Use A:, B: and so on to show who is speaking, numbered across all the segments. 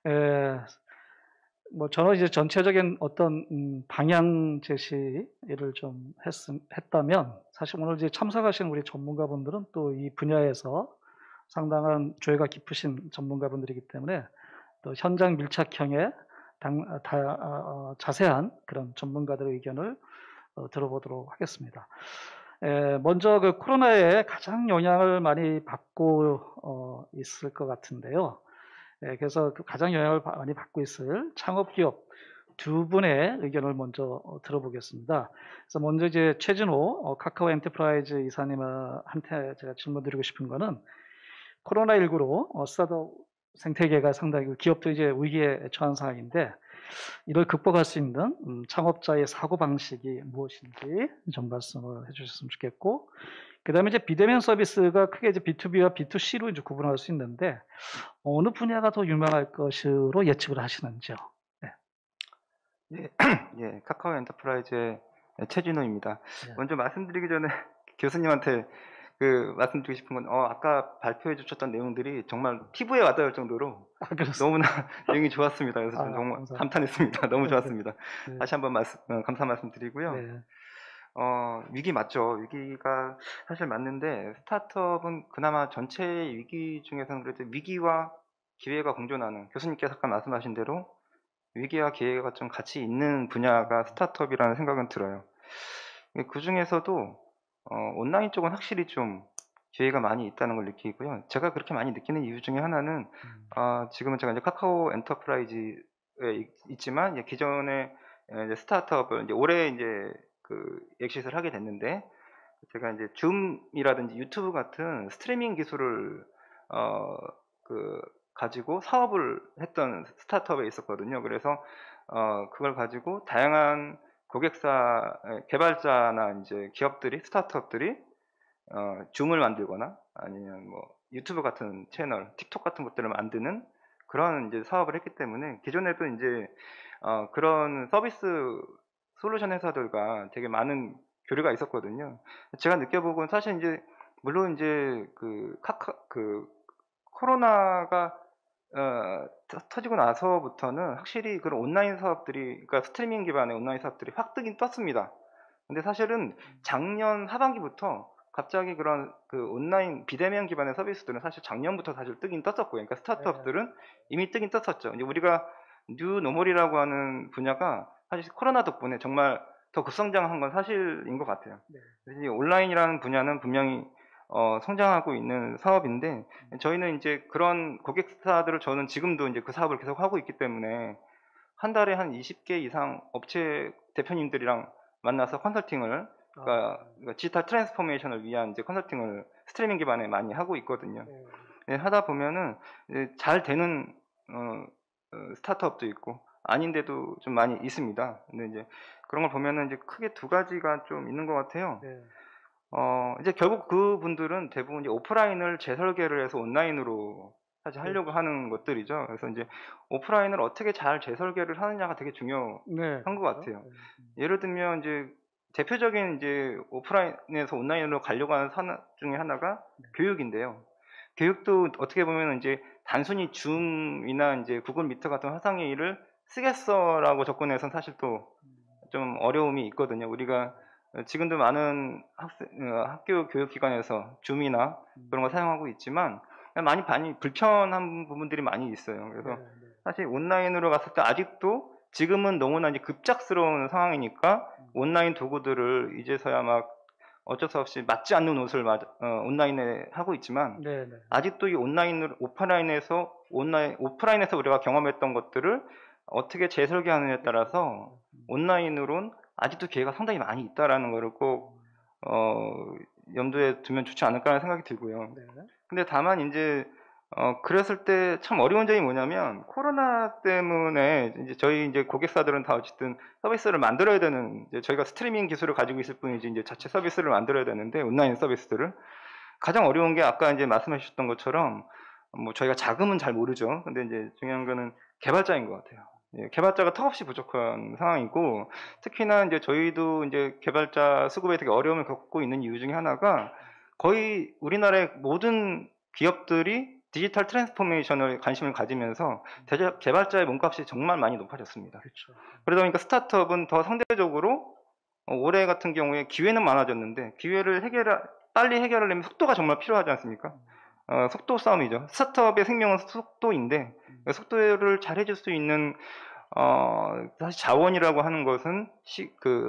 A: 에, 뭐 저는 이제 전체적인 어떤 방향 제시를 좀 했다면 사실 오늘 이제 참석하신 우리 전문가분들은 또 이 분야에서 상당한 조예가 깊으신 전문가분들이기 때문에 또 현장 밀착형의 자세한 그런 전문가들의 의견을 들어보도록 하겠습니다. 먼저 그 코로나에 가장 영향을 많이 받고 있을 것 같은데요. 그래서 그 가장 영향을 많이 받고 있을 창업기업 두 분의 의견을 먼저 들어보겠습니다. 그래서 먼저 이제 최진호 카카오 엔터프라이즈 이사님한테 제가 질문드리고 싶은 거는 코로나19로 스타트업 생태계가 상당히 기업도 이제 위기에 처한 상황인데 이를 극복할 수 있는 창업자의 사고방식이 무엇인지 좀 말씀을 해주셨으면 좋겠고, 그 다음에 이제 비대면 서비스가 크게 이제 B2B와 B2C로 이제 구분할 수 있는데, 어느 분야가 더 유명할 것으로 예측을 하시는지요? 네.
B: 예, 예, 카카오 엔터프라이즈의 최진호입니다.
A: 네.
B: 먼저 말씀드리기 전에 교수님한테 말씀드리고 싶은 건, 아까 발표해 주셨던 내용들이 정말 피부에 와닿을 정도로 너무나 내용이 좋았습니다. 그래서 정말
A: 감사합니다.
B: 감탄했습니다. 너무
A: 네,
B: 좋았습니다.
A: 네.
B: 다시 한번 감사 말씀드리고요.
A: 네.
B: 위기 맞죠. 위기가 사실 맞는데, 스타트업은 그나마 전체 위기 중에서는 그래도 위기와 기회가 공존하는, 교수님께서 아까 말씀하신 대로 위기와 기회가 좀 같이 있는 분야가 스타트업이라는 생각은 들어요. 그 중에서도 온라인 쪽은 확실히 좀 기회가 많이 있다는 걸 느끼고요. 제가 그렇게 많이 느끼는 이유 중에 하나는 지금은 제가 이제 카카오 엔터프라이즈에 있지만 기존에 이제 스타트업을 이제 올해 이제 엑싯을 하게 됐는데, 제가 이제 줌이라든지 유튜브 같은 스트리밍 기술을 가지고 사업을 했던 스타트업에 있었거든요. 그래서 그걸 가지고 다양한 고객사 개발자나 이제 기업들이, 스타트업들이 줌을 만들거나 아니면 뭐 유튜브 같은 채널, 틱톡 같은 것들을 만드는 그런 이제 사업을 했기 때문에, 기존에도 이제 그런 서비스 솔루션 회사들과 되게 많은 교류가 있었거든요. 제가 느껴보곤 사실 이제 물론 이제 코로나가 터지고 나서부터는 확실히 그런 온라인 사업들이, 그러니까 스트리밍 기반의 온라인 사업들이 확 뜨긴 떴습니다. 근데 사실은 작년 하반기부터 갑자기 그런 온라인 비대면 기반의 서비스들은 사실 작년부터 사실 뜨긴 떴었고요. 그러니까 스타트업들은 이미 뜨긴 떴었죠. 이제 우리가 뉴 노멀이라고 하는 분야가 사실 코로나 덕분에 정말 더 급성장한 건 사실인 것 같아요. 그래서 이 온라인이라는 분야는 분명히 성장하고 있는 사업인데, 저희는 이제 그런 고객사들을 저는 지금도 이제 그 사업을 계속 하고 있기 때문에 한 달에 한 20개 이상 업체 대표님들이랑 만나서 컨설팅을, 그러니까 디지털 트랜스포메이션을 위한 이제 컨설팅을 스트리밍 기반에 많이 하고 있거든요. 네, 하다 보면은 이제 잘 되는 스타트업도 있고 아닌데도 좀 많이 있습니다. 근데 이제 그런 걸 보면은 이제 크게 두 가지가 좀 있는 것 같아요. 이제 결국 그분들은 대부분 이제 오프라인을 재설계를 해서 온라인으로 사실 하려고 하는 것들이죠. 그래서 이제 오프라인을 어떻게 잘 재설계를 하느냐가 되게 중요한 것 같아요. 예를 들면 이제 대표적인 이제 오프라인에서 온라인으로 가려고 하는 산업 중에 하나가 교육인데요. 교육도 어떻게 보면 이제 단순히 줌이나 이제 구글 미트 같은 화상 회의를 쓰겠어라고 접근해서는 사실 또 좀 어려움이 있거든요. 우리가 지금도 많은 학교 교육기관에서 줌이나 그런 걸 사용하고 있지만 많이 불편한 부분들이 많이 있어요. 그래서 사실 온라인으로 갔을 때 아직도 지금은 너무나 이제 급작스러운 상황이니까 온라인 도구들을 이제서야 막 어쩔 수 없이 맞지 않는 옷을 온라인에 하고 있지만, 아직도 이 오프라인에서 우리가 경험했던 것들을 어떻게 재설계하느냐에 따라서 온라인으로는 아직도 기회가 상당히 많이 있다라는 거를 꼭 염두에 두면 좋지 않을까라는 생각이 들고요. 근데 다만 이제 그랬을 때 참 어려운 점이 뭐냐면, 코로나 때문에 이제 저희 이제 고객사들은 다 어쨌든 서비스를 만들어야 되는, 이제 저희가 스트리밍 기술을 가지고 있을 뿐이지 이제 자체 서비스를 만들어야 되는데, 온라인 서비스들을 가장 어려운 게 아까 이제 말씀해 주셨던 것처럼 뭐 저희가 자금은 잘 모르죠. 근데 이제 중요한 거는 개발자인 것 같아요. 개발자가 턱없이 부족한 상황이고, 특히나 이제 저희도 이제 개발자 수급에 되게 어려움을 겪고 있는 이유 중에 하나가, 거의 우리나라의 모든 기업들이 디지털 트랜스포메이션을 관심을 가지면서 개발자의 몸값이 정말 많이 높아졌습니다.
A: 그렇죠.
B: 그러다 보니까 스타트업은 더 상대적으로 올해 같은 경우에 기회는 많아졌는데 기회를 빨리 해결하려면 속도가 정말 필요하지 않습니까? 속도 싸움이죠. 스타트업의 생명은 속도인데 속도를 잘 해줄 수 있는 사실 자원이라고 하는 것은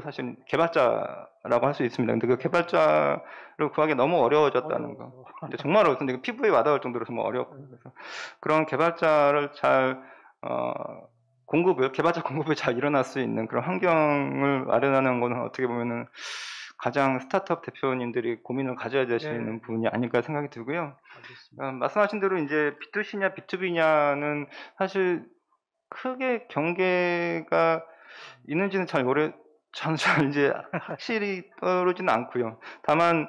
B: 사실 개발자라고 할 수 있습니다. 근데 그 개발자를 구하기 너무 어려워졌다는 거. 근데 정말 어렵습니다. 피부에 와닿을 정도로 정말 어렵고 그래서 그런 개발자를 잘 개발자 공급을 잘 일어날 수 있는 그런 환경을 마련하는 것은 어떻게 보면은 가장 스타트업 대표님들이 고민을 가져야 되시는 부분이 아닐까 생각이 들고요. 말씀하신 대로 이제 B2C냐 B2B냐는 사실 크게 경계가 있는지는 저는 이제 확실히 떠오르지는 않고요. 다만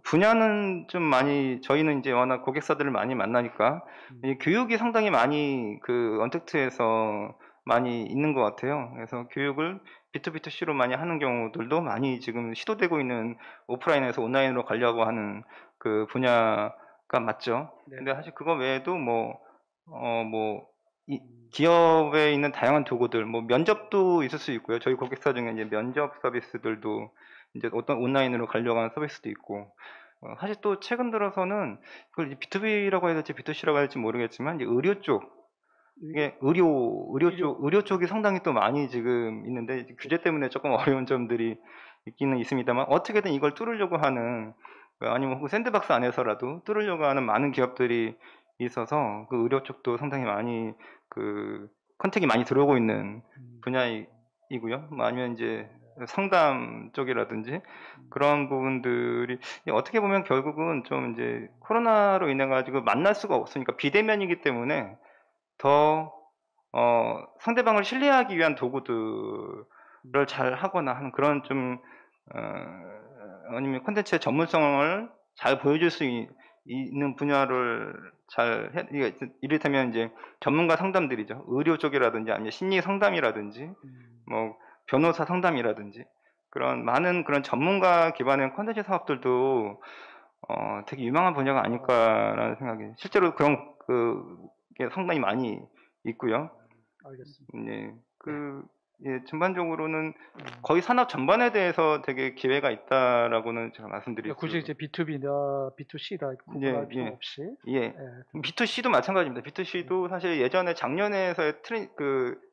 B: 분야는 좀 많이 저희는 이제 워낙 고객사들을 많이 만나니까 이 교육이 상당히 많이 언택트에서 많이 있는 것 같아요. 그래서 교육을 B2B2C로 많이 하는 경우들도 많이 지금 시도되고 있는 오프라인에서 온라인으로 가려고 하는 그 분야가 맞죠. 근데 사실 그거 외에도 기업에 있는 다양한 도구들, 면접도 있을 수 있고요. 저희 고객사 중에 이제 면접 서비스들도 이제 어떤 온라인으로 가려고 하는 서비스도 있고, 사실 또 최근 들어서는 그걸 B2B라고 해야 될지 B2C라고 해야 될지 모르겠지만, 이제 의료 쪽, 이게 의료 쪽이 상당히 또 많이 지금 있는데, 규제 때문에 조금 어려운 점들이 있기는 있습니다만, 어떻게든 이걸 뚫으려고 하는, 아니면 혹은 샌드박스 안에서라도 뚫으려고 하는 많은 기업들이 있어서 그 의료 쪽도 상당히 많이 컨택이 많이 들어오고 있는 분야이고요. 아니면 이제 상담 쪽이라든지 그런 부분들이 어떻게 보면 결국은 좀 이제 코로나로 인해 가지고 만날 수가 없으니까 비대면이기 때문에 더 상대방을 신뢰하기 위한 도구들을 잘 하거나 하는 그런 좀 아니면 콘텐츠의 전문성을 잘 보여줄 수 있는 분야를 이를테면 이제 전문가 상담들이죠. 의료 쪽이라든지 아니면 심리 상담이라든지 변호사 상담이라든지 많은 그런 전문가 기반의 콘텐츠 사업들도 되게 유망한 분야가 아닐까라는 생각이 실제로 그런 게 상당히 많이 있고요.
A: 알겠습니다.
B: 전반적으로는 거의 산업 전반에 대해서 되게 기회가 있다라고는 제가 말씀드릴 수
A: 굳이 이제 B2B나 B2C다 구분할 필요 없이.
B: B2C도 마찬가지입니다. B2C도 사실 예전에 작년에서의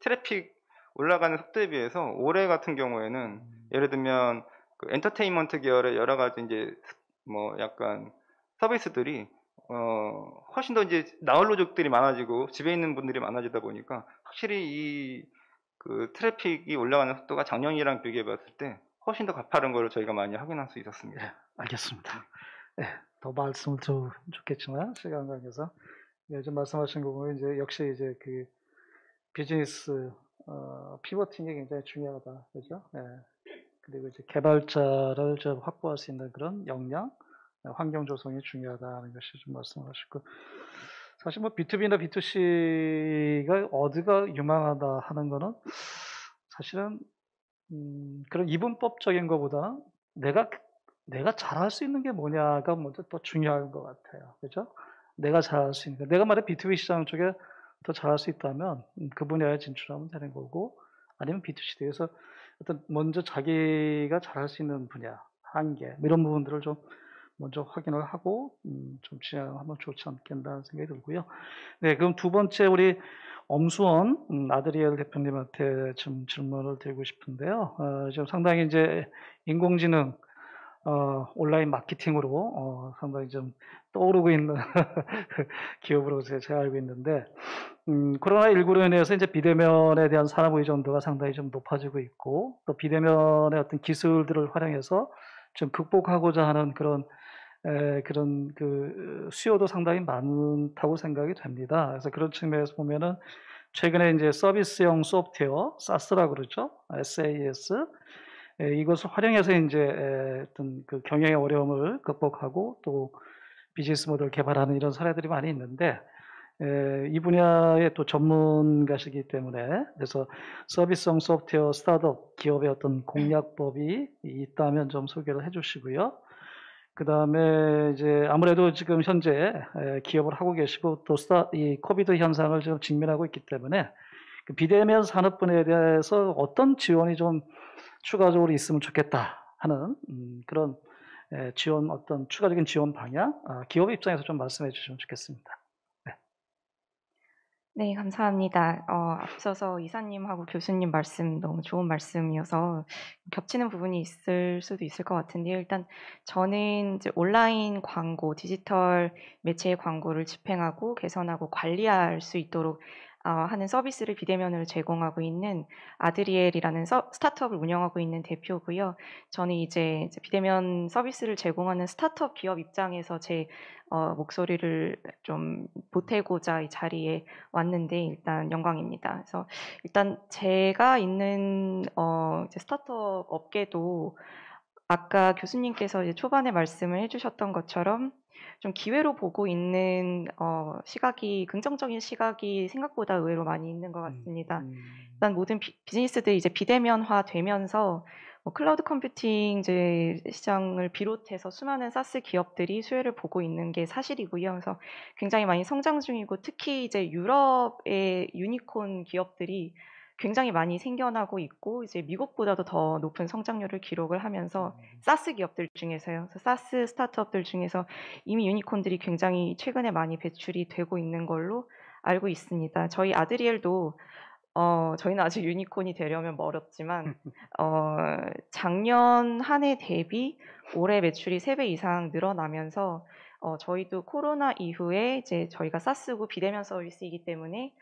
B: 트래픽 올라가는 속도에 비해서 올해 같은 경우에는 예를 들면 엔터테인먼트 계열의 여러 가지 이제 약간 서비스들이 훨씬 더 이제 나홀로족들이 많아지고 집에 있는 분들이 많아지다 보니까 확실히 이 트래픽이 올라가는 속도가 작년이랑 비교해 봤을 때 훨씬 더 가파른 걸 저희가 많이 확인할 수 있었습니다.
A: 알겠습니다. 더 말씀을 좀 좋겠지만 시간 관계상 좀 말씀하신 거 보면 이제 역시 이제 그 비즈니스 피버팅이 굉장히 중요하다, 그죠? 그리고 이제 개발자를 좀 확보할 수 있는 그런 역량, 환경 조성이 중요하다는 것이 좀 말씀하시고, 사실 B2B나 B2C가 어디가 유망하다 하는 거는 사실은 그런 이분법적인 것보다 내가 잘할 수 있는 게 뭐냐가 먼저 더 중요한 것 같아요. 그죠? 내가 잘할 수 있는 거. 내가 말해 B2B 시장 쪽에 더 잘할 수 있다면 그 분야에 진출하면 되는 거고, 아니면 B2C 대해서 먼저 자기가 잘할 수 있는 분야, 한계, 이런 부분들을 좀 먼저 확인을 하고 좀 진행하면 좋지 않겠나 생각이 들고요. 그럼 두 번째 우리 엄수원 아드리엘 대표님한테 좀 질문을 드리고 싶은데요. 지금 상당히 이제 인공지능 온라인 마케팅으로 상당히 좀 떠오르고 있는 기업으로 제가 알고 있는데, 코로나19로 인해서 이제 비대면에 대한 산업 의존도가 상당히 좀 높아지고 있고, 또 비대면의 어떤 기술들을 활용해서 좀 극복하고자 하는 그런 수요도 상당히 많다고 생각이 됩니다. 그래서 그런 측면에서 보면은 최근에 이제 서비스형 소프트웨어, SaaS라고 그러죠. SaaS. 이것을 활용해서 이제 어떤 경영의 어려움을 극복하고 또 비즈니스 모델을 개발하는 이런 사례들이 많이 있는데, 이 분야의 또 전문가시기 때문에, 그래서 서비스형 소프트웨어 스타트업 기업의 어떤 공략법이 있다면 좀 소개를 해 주시고요. 그다음에 이제 아무래도 지금 현재 기업을 하고 계시고 또 이 코비드 현상을 좀 직면하고 있기 때문에 그 비대면 산업분야에 대해서 어떤 지원이 좀 추가적으로 있으면 좋겠다 하는 그런 지원 어떤 추가적인 지원 방향 기업 입장에서 좀 말씀해 주시면 좋겠습니다. 네.
C: 네, 감사합니다. 앞서서 이사님하고 교수님 말씀 너무 좋은 말씀이어서 겹치는 부분이 있을 수도 있을 것 같은데요. 일단 저는 이제 온라인 광고, 디지털 매체의 광고를 집행하고 개선하고 관리할 수 있도록 하는 서비스를 비대면으로 제공하고 있는 아드리엘이라는 스타트업을 운영하고 있는 대표고요. 저는 이제 비대면 서비스를 제공하는 스타트업 기업 입장에서 제 목소리를 좀 보태고자 이 자리에 왔는데 일단 영광입니다. 그래서 일단 제가 있는 이제 스타트업 업계도 아까 교수님께서 이제 초반에 말씀을 해주셨던 것처럼 좀 기회로 보고 있는 시각이 긍정적인 시각이 생각보다 의외로 많이 있는 것 같습니다. 일단 모든 비즈니스들이 이제 비대면화 되면서 클라우드 컴퓨팅 이제 시장을 비롯해서 수많은 사스 기업들이 수혜를 보고 있는 게 사실이고요. 그래서 굉장히 많이 성장 중이고 특히 이제 유럽의 유니콘 기업들이 굉장히 많이 생겨나고 있고 이제 미국보다도 더 높은 성장률을 기록을 하면서 사스 기업들 중에서요. 사스 스타트업들 중에서 이미 유니콘들이 굉장히 최근에 많이 배출이 되고 있는 걸로 알고 있습니다. 저희 아드리엘도 저희는 아직 유니콘이 되려면 멀었지만 작년 한 해 대비 올해 매출이 3배 이상 늘어나면서 저희도 코로나 이후에 이제 저희가 사스고 비대면 서비스이기 때문에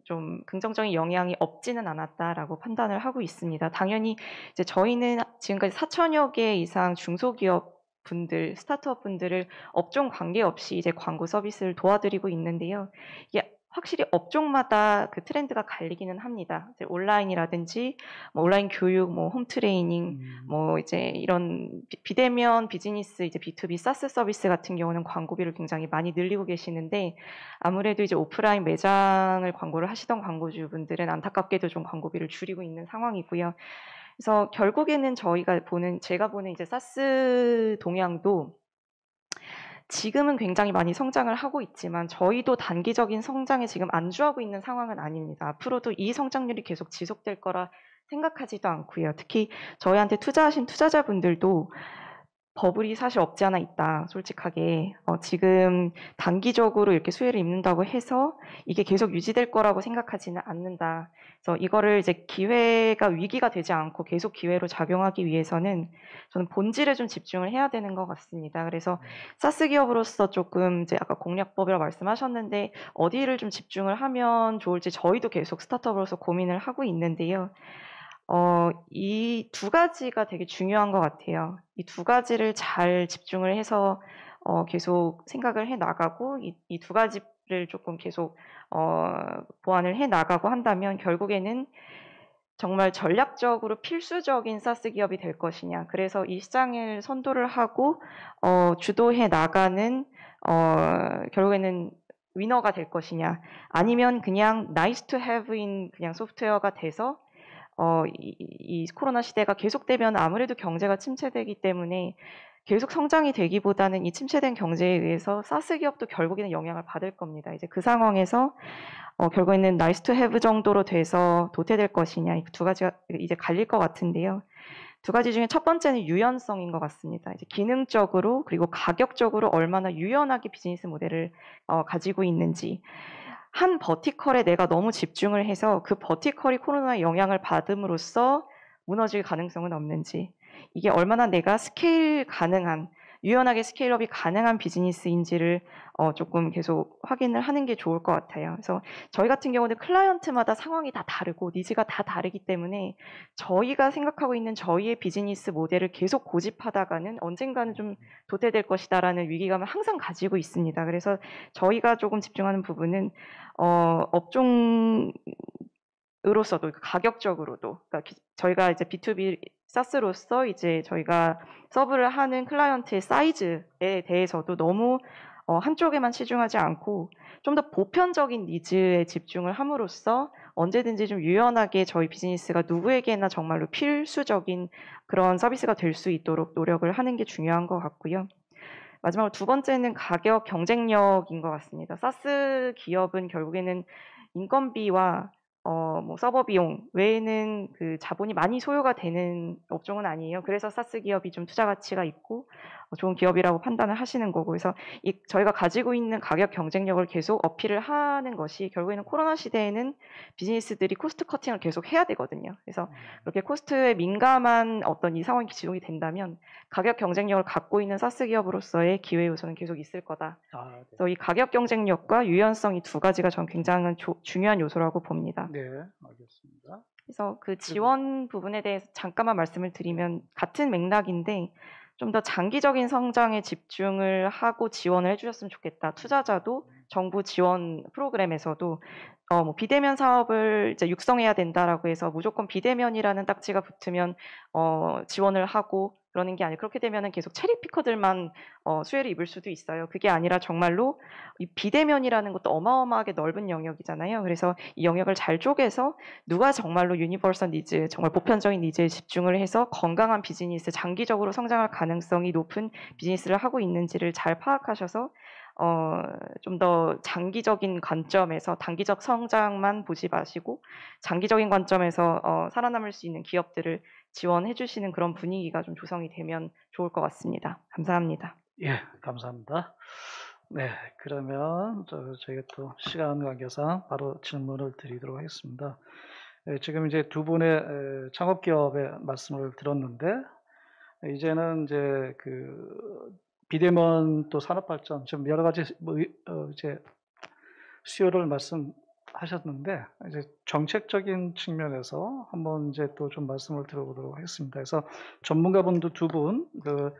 C: 좀 긍정적인 영향이 없지는 않았다라고 판단을 하고 있습니다. 당연히 이제 저희는 지금까지 4천여 개 이상 중소기업 분들, 스타트업 분들을 업종 관계없이 이제 광고 서비스를 도와드리고 있는데요. 이게 확실히 업종마다 그 트렌드가 갈리기는 합니다. 이제 온라인이라든지 뭐 온라인 교육, 뭐 홈 트레이닝, 뭐 이제 이런 비대면 비즈니스 이제 B2B 사스 서비스 같은 경우는 광고비를 굉장히 많이 늘리고 계시는데 아무래도 이제 오프라인 매장을 광고를 하시던 광고주분들은 안타깝게도 좀 광고비를 줄이고 있는 상황이고요. 그래서 결국에는 제가 보는 이제 사스 동향도 지금은 굉장히 많이 성장을 하고 있지만 저희도 단기적인 성장에 지금 안주하고 있는 상황은 아닙니다. 앞으로도 이 성장률이 계속 지속될 거라 생각하지도 않고요. 특히 저희한테 투자하신 투자자분들도 버블이 사실 없지 않아 있다. 솔직하게 지금 단기적으로 이렇게 수혜를 입는다고 해서 이게 계속 유지될 거라고 생각하지는 않는다. 그래서 이거를 이제 기회가 위기가 되지 않고 계속 기회로 작용하기 위해서는 저는 본질에 좀 집중을 해야 되는 것 같습니다. 그래서 사스 기업으로서 조금 이제 아까 공략법이라고 말씀하셨는데 어디를 좀 집중을 하면 좋을지 저희도 계속 스타트업으로서 고민을 하고 있는데요. 이 두 가지가 되게 중요한 것 같아요. 이 두 가지를 잘 집중을 해서 계속 생각을 해 나가고 이 두 가지를 조금 계속 보완을 해 나가고 한다면 결국에는 정말 전략적으로 필수적인 사스 기업이 될 것이냐. 그래서 이 시장을 선도를 하고 주도해 나가는 결국에는 위너가 될 것이냐. 아니면 그냥 nice to have인 그냥 소프트웨어가 돼서 이 코로나 시대가 계속되면 아무래도 경제가 침체되기 때문에 계속 성장이 되기보다는 이 침체된 경제에 의해서 사스 기업도 결국에는 영향을 받을 겁니다. 이제 그 상황에서 결국에는 nice to have 정도로 돼서 도태될 것이냐, 이 두 가지가 이제 갈릴 것 같은데요. 두 가지 중에 첫 번째는 유연성인 것 같습니다. 이제 기능적으로 그리고 가격적으로 얼마나 유연하게 비즈니스 모델을 가지고 있는지. 한 버티컬에 내가 너무 집중을 해서 그 버티컬이 코로나의 영향을 받음으로써 무너질 가능성은 없는지, 이게 얼마나 내가 스케일 가능한 유연하게 스케일업이 가능한 비즈니스인지를 조금 계속 확인을 하는 게 좋을 것 같아요. 그래서 저희 같은 경우는 클라이언트마다 상황이 다 다르고 니즈가 다 다르기 때문에 저희가 생각하고 있는 저희의 비즈니스 모델을 계속 고집하다가는 언젠가는 좀 도태될 것이다라는 위기감을 항상 가지고 있습니다. 그래서 저희가 조금 집중하는 부분은 업종으로서도 가격적으로도, 그러니까 저희가 이제 B2B 사스로서 이제 저희가 서브를 하는 클라이언트의 사이즈에 대해서도 너무 한쪽에만 치중하지 않고 좀 더 보편적인 니즈에 집중을 함으로써 언제든지 좀 유연하게 저희 비즈니스가 누구에게나 정말로 필수적인 그런 서비스가 될 수 있도록 노력을 하는 게 중요한 것 같고요. 마지막으로 두 번째는 가격 경쟁력인 것 같습니다. 사스 기업은 결국에는 인건비와 뭐 서버 비용 외에는 그 자본이 많이 소요가 되는 업종은 아니에요. 그래서 사스 기업이 좀 투자 가치가 있고 좋은 기업이라고 판단을 하시는 거고, 그래서 저희가 가지고 있는 가격 경쟁력을 계속 어필을 하는 것이 결국에는 코로나 시대에는 비즈니스들이 코스트 커팅을 계속 해야 되거든요. 그래서 그렇게 코스트에 민감한 어떤 이 상황이 지속이 된다면 가격 경쟁력을 갖고 있는 사스 기업으로서의 기회 요소는 계속 있을 거다.
A: 네.
C: 그래서 이 가격 경쟁력과 유연성 이 두 가지가 전 굉장히 중요한 요소라고 봅니다.
A: 네, 알겠습니다.
C: 그래서 그 지원 부분에 대해서 잠깐만 말씀을 드리면 같은 맥락인데 좀 더 장기적인 성장에 집중을 하고 지원을 해주셨으면 좋겠다. 투자자도 정부 지원 프로그램에서도 뭐 비대면 사업을 이제 육성해야 된다라고 해서 무조건 비대면이라는 딱지가 붙으면 지원을 하고 그러는 게 아니고, 그렇게 되면은 계속 체리 피커들만 수혜를 입을 수도 있어요. 그게 아니라 정말로 이 비대면이라는 것도 어마어마하게 넓은 영역이잖아요. 그래서 이 영역을 잘 쪼개서 누가 정말로 유니버설 니즈, 정말 보편적인 니즈에 집중을 해서 건강한 비즈니스, 장기적으로 성장할 가능성이 높은 비즈니스를 하고 있는지를 잘 파악하셔서 좀 더 장기적인 관점에서 단기적 성장만 보지 마시고 장기적인 관점에서 살아남을 수 있는 기업들을 지원해 주시는 그런 분위기가 좀 조성이 되면 좋을 것 같습니다. 감사합니다.
A: 예, 감사합니다. 네, 그러면 저희가 또 시간 관계상 바로 질문을 드리도록 하겠습니다. 지금 이제 두 분의 창업기업의 말씀을 들었는데, 이제는 이제 그 비대면 또 산업발전, 좀 여러 가지 이제 수요를 말씀하셨는데, 이제 정책적인 측면에서 한번 이제 또 좀 말씀을 들어보도록 하겠습니다. 그래서 전문가분도 두 분, 그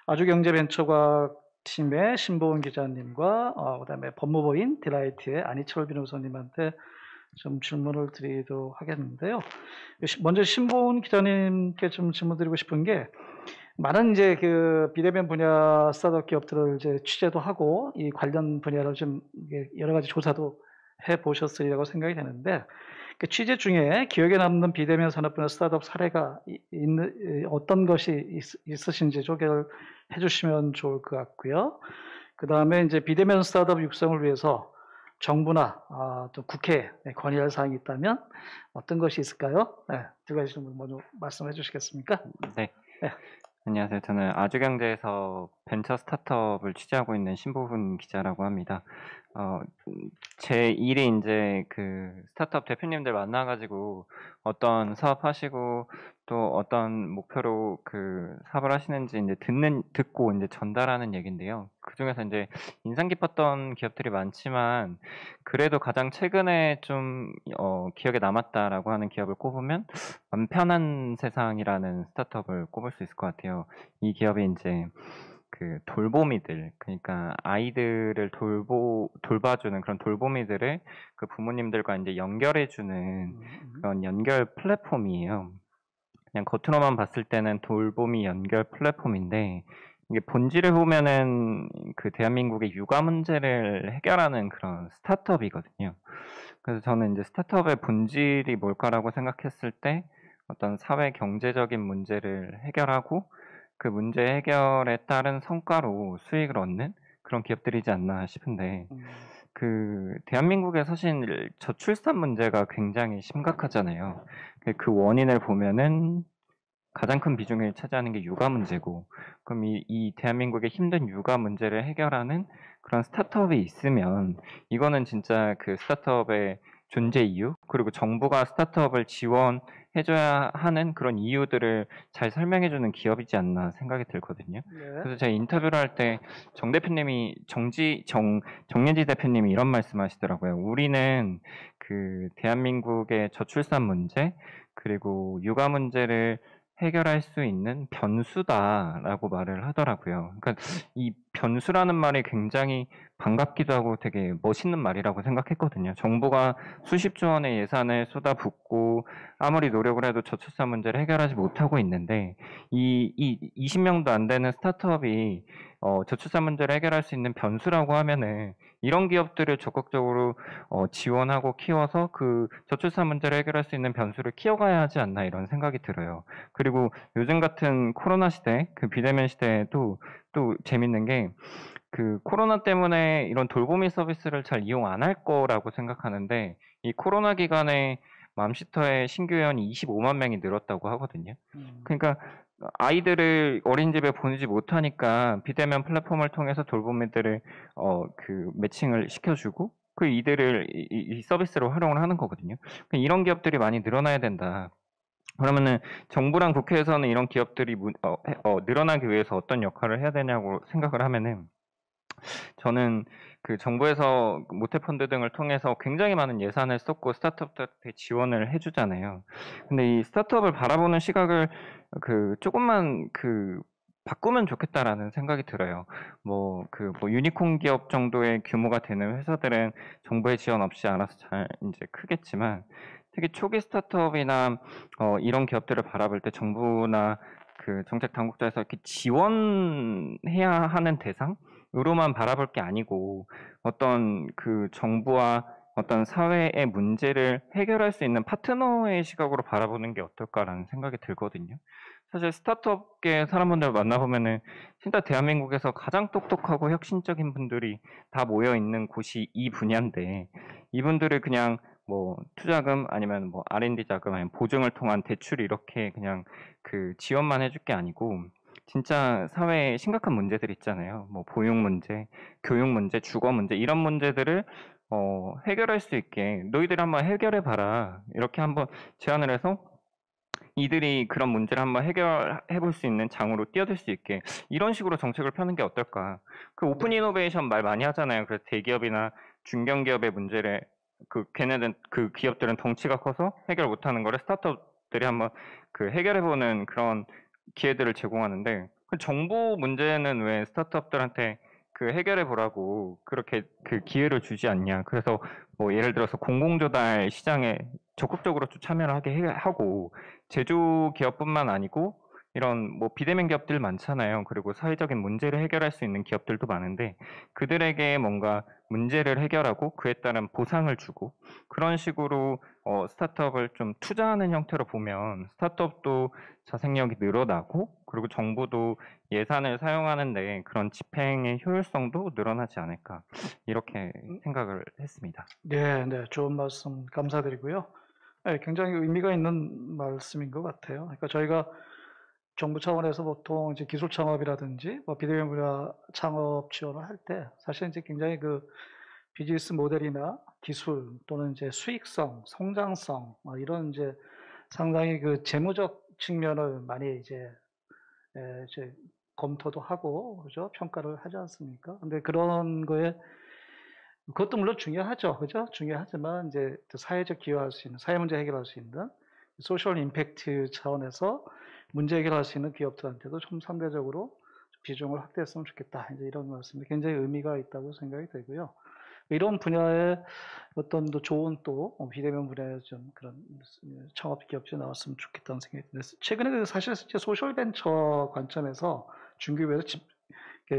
A: 아주경제벤처과학 팀의 신보은 기자님과 그다음에 법무부인 딜라이트의 안희철 변호사님한테 좀 질문을 드리도록 하겠는데요. 먼저 신보은 기자님께 좀 질문 드리고 싶은 게, 많은 이제 그 비대면 분야 스타트업 기업들을 이제 취재도 하고 이 관련 분야로 좀 여러 가지 조사도 해 보셨으리라고 생각이 되는데, 그 취재 중에 기억에 남는 비대면 산업 분야 스타트업 사례가 어떤 것이 있으신지 소개를 해주시면 좋을 것 같고요. 그 다음에 이제 비대면 스타트업 육성을 위해서 정부나 또 국회에 건의할 사항이 있다면 어떤 것이 있을까요? 네, 두 가지 좀 먼저 말씀해 주시겠습니까?
D: 네.
A: 네.
D: 안녕하세요. 저는 아주경제에서 벤처 스타트업을 취재하고 있는 신보훈 기자라고 합니다. 제 일이 이제 그 스타트업 대표님들 만나가지고 어떤 사업 하시고 또 어떤 목표로 그 사업을 하시는지 이제 듣고 이제 전달하는 얘기인데요. 그 중에서 이제 인상 깊었던 기업들이 많지만 그래도 가장 최근에 좀 기억에 남았다라고 하는 기업을 꼽으면 맘 편한 세상이라는 스타트업을 꼽을 수 있을 것 같아요. 이 기업이 이제 그 돌보미들, 그러니까 아이들을 돌봐주는 그런 돌보미들을 그 부모님들과 이제 연결해주는 그런 연결 플랫폼이에요. 그냥 겉으로만 봤을 때는 돌보미 연결 플랫폼인데, 이게 본질을 보면은 그 대한민국의 육아 문제를 해결하는 그런 스타트업이거든요. 그래서 저는 이제 스타트업의 본질이 뭘까라고 생각했을 때 어떤 사회 경제적인 문제를 해결하고 그 문제 해결에 따른 성과로 수익을 얻는 그런 기업들이지 않나 싶은데, 그 대한민국의 사실 저출산 문제가 굉장히 심각하잖아요. 그 원인을 보면은 가장 큰 비중을 차지하는 게 육아 문제고, 그럼 이 대한민국의 힘든 육아 문제를 해결하는 그런 스타트업이 있으면 이거는 진짜 그 스타트업의 존재 이유, 그리고 정부가 스타트업을 지원해줘야 하는 그런 이유들을 잘 설명해주는 기업이지 않나 생각이 들거든요.
A: 네.
D: 그래서 제가 인터뷰를 할 때 정 대표님이 정예지 대표님이 이런 말씀하시더라고요. 우리는 그 대한민국의 저출산 문제 그리고 육아 문제를 해결할 수 있는 변수다라고 말을 하더라고요. 그러니까 이 변수라는 말이 굉장히 반갑기도 하고 되게 멋있는 말이라고 생각했거든요. 정부가 수십조 원의 예산을 쏟아붓고 아무리 노력을 해도 저출산 문제를 해결하지 못하고 있는데 이 20명도 안 되는 스타트업이 저출산 문제를 해결할 수 있는 변수라고 하면은 이런 기업들을 적극적으로 지원하고 키워서 그 저출산 문제를 해결할 수 있는 변수를 키워가야 하지 않나 이런 생각이 들어요. 그리고 요즘 같은 코로나 시대, 그 비대면 시대에도 또 재밌는 게 그 코로나 때문에 이런 돌보미 서비스를 잘 이용 안 할 거라고 생각하는데 이 코로나 기간에 맘시터의 신규 회원이 25만 명이 늘었다고 하거든요. 그러니까 아이들을 어린이집에 보내지 못하니까 비대면 플랫폼을 통해서 돌보미들을 그 매칭을 시켜주고 그 이들을 이 서비스로 활용을 하는 거거든요. 이런 기업들이 많이 늘어나야 된다. 그러면은 정부랑 국회에서는 이런 기업들이 늘어나기 위해서 어떤 역할을 해야 되냐고 생각을 하면은 저는 그 정부에서 모태펀드 등을 통해서 굉장히 많은 예산을 쏟고 스타트업들한테 지원을 해주잖아요. 근데 이 스타트업을 바라보는 시각을 그 조금만 그 바꾸면 좋겠다라는 생각이 들어요. 뭐 유니콘 기업 정도의 규모가 되는 회사들은 정부의 지원 없이 알아서 잘 이제 크겠지만 특히 초기 스타트업이나 이런 기업들을 바라볼 때 정부나 그 정책 당국자에서 이렇게 지원해야 하는 대상으로만 바라볼 게 아니고 어떤 그 정부와 어떤 사회의 문제를 해결할 수 있는 파트너의 시각으로 바라보는 게 어떨까라는 생각이 들거든요. 사실 스타트업계 사람분들 만나보면은 진짜 대한민국에서 가장 똑똑하고 혁신적인 분들이 다 모여 있는 곳이 이 분야인데 이분들을 그냥 뭐 투자금 아니면 뭐 R&D 자금 아니면 보증을 통한 대출 이렇게 그냥 그 지원만 해줄 게 아니고 진짜 사회에 심각한 문제들 있잖아요. 뭐 보육 문제, 교육 문제, 주거 문제 이런 문제들을 해결할 수 있게 너희들이 한번 해결해 봐라 이렇게 한번 제안을 해서 이들이 그런 문제를 한번 해결해 볼 수 있는 장으로 뛰어들 수 있게 이런 식으로 정책을 펴는 게 어떨까. 그 오픈 이노베이션 말 많이 하잖아요. 그래서 대기업이나 중견기업의 문제를 걔네들 그 기업들은 덩치가 커서 해결 못하는 거를 스타트업들이 한번 그 해결해보는 그런 기회들을 제공하는데 그 정부 문제는 왜 스타트업들한테 그 해결해 보라고 그렇게 그 기회를 주지 않냐. 그래서 뭐 예를 들어서 공공조달 시장에 적극적으로 참여를 하게 하고 제조 기업뿐만 아니고 이런 뭐 비대면 기업들 많잖아요. 그리고 사회적인 문제를 해결할 수 있는 기업들도 많은데 그들에게 뭔가 문제를 해결하고 그에 따른 보상을 주고 그런 식으로 스타트업을 좀 투자하는 형태로 보면 스타트업도 자생력이 늘어나고 그리고 정부도 예산을 사용하는데 그런 집행의 효율성도 늘어나지 않을까 이렇게 생각을 했습니다.
A: 네, 네, 좋은 말씀 감사드리고요. 네, 굉장히 의미가 있는 말씀인 것 같아요. 그러니까 저희가 정부 차원에서 보통 이제 기술 창업이라든지 뭐 비대면 분야 창업 지원을 할 때 사실 이제 굉장히 그 비즈니스 모델이나 기술 또는 이제 수익성, 성장성 이런 이제 상당히 그 재무적 측면을 많이 이제 검토도 하고 그죠? 평가를 하지 않습니까? 근데 그런 거에 그것도 물론 중요하죠. 그죠? 중요하지만 이제 또 사회적 기여할 수 있는 사회 문제 해결할 수 있는 소셜 임팩트 차원에서 문제 해결할 수 있는 기업들한테도 좀 상대적으로 비중을 확대했으면 좋겠다. 이제 이런 말씀이 굉장히 의미가 있다고 생각이 되고요. 이런 분야에 어떤 또 좋은 또 비대면 분야에 좀 그런 창업 기업들이 나왔으면 좋겠다는 생각이 드는데 최근에 사실 이제 소셜 벤처 관점에서 중기업에서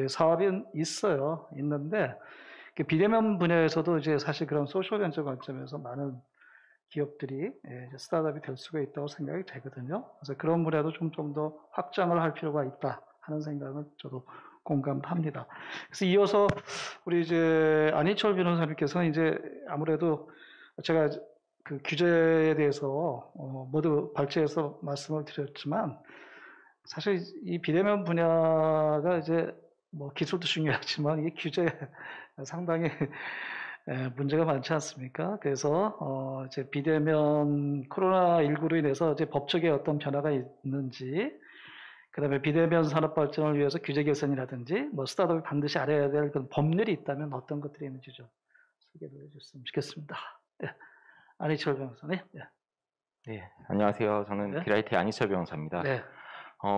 A: 사업이 있어요. 있는데 비대면 분야에서도 이제 사실 그런 소셜 벤처 관점에서 많은 기업들이 스타트업이 될 수가 있다고 생각이 되거든요. 그래서 그런 분야도 좀 더 확장을 할 필요가 있다 하는 생각은 저도 공감합니다. 그래서 이어서 우리 이제 안희철 변호사님께서는 이제 아무래도 제가 그 규제에 대해서 모두 발제해서 말씀을 드렸지만 사실 이 비대면 분야가 이제 뭐 기술도 중요하지만 이 규제 상당히 문제가 많지 않습니까? 그래서 이제 비대면 코로나19로 인해서 이제 법적에 어떤 변화가 있는지, 그다음에 비대면 산업 발전을 위해서 규제 개선이라든지, 뭐 스타트업이 반드시 알아야 될 그런 법률이 있다면 어떤 것들이 있는지 좀 소개를 해줬으면 좋겠습니다. 네. 안희철 변호사님. 네.
E: 네, 안녕하세요. 저는
A: 네.
E: 기라이트의 안희철 변호사입니다.
A: 네.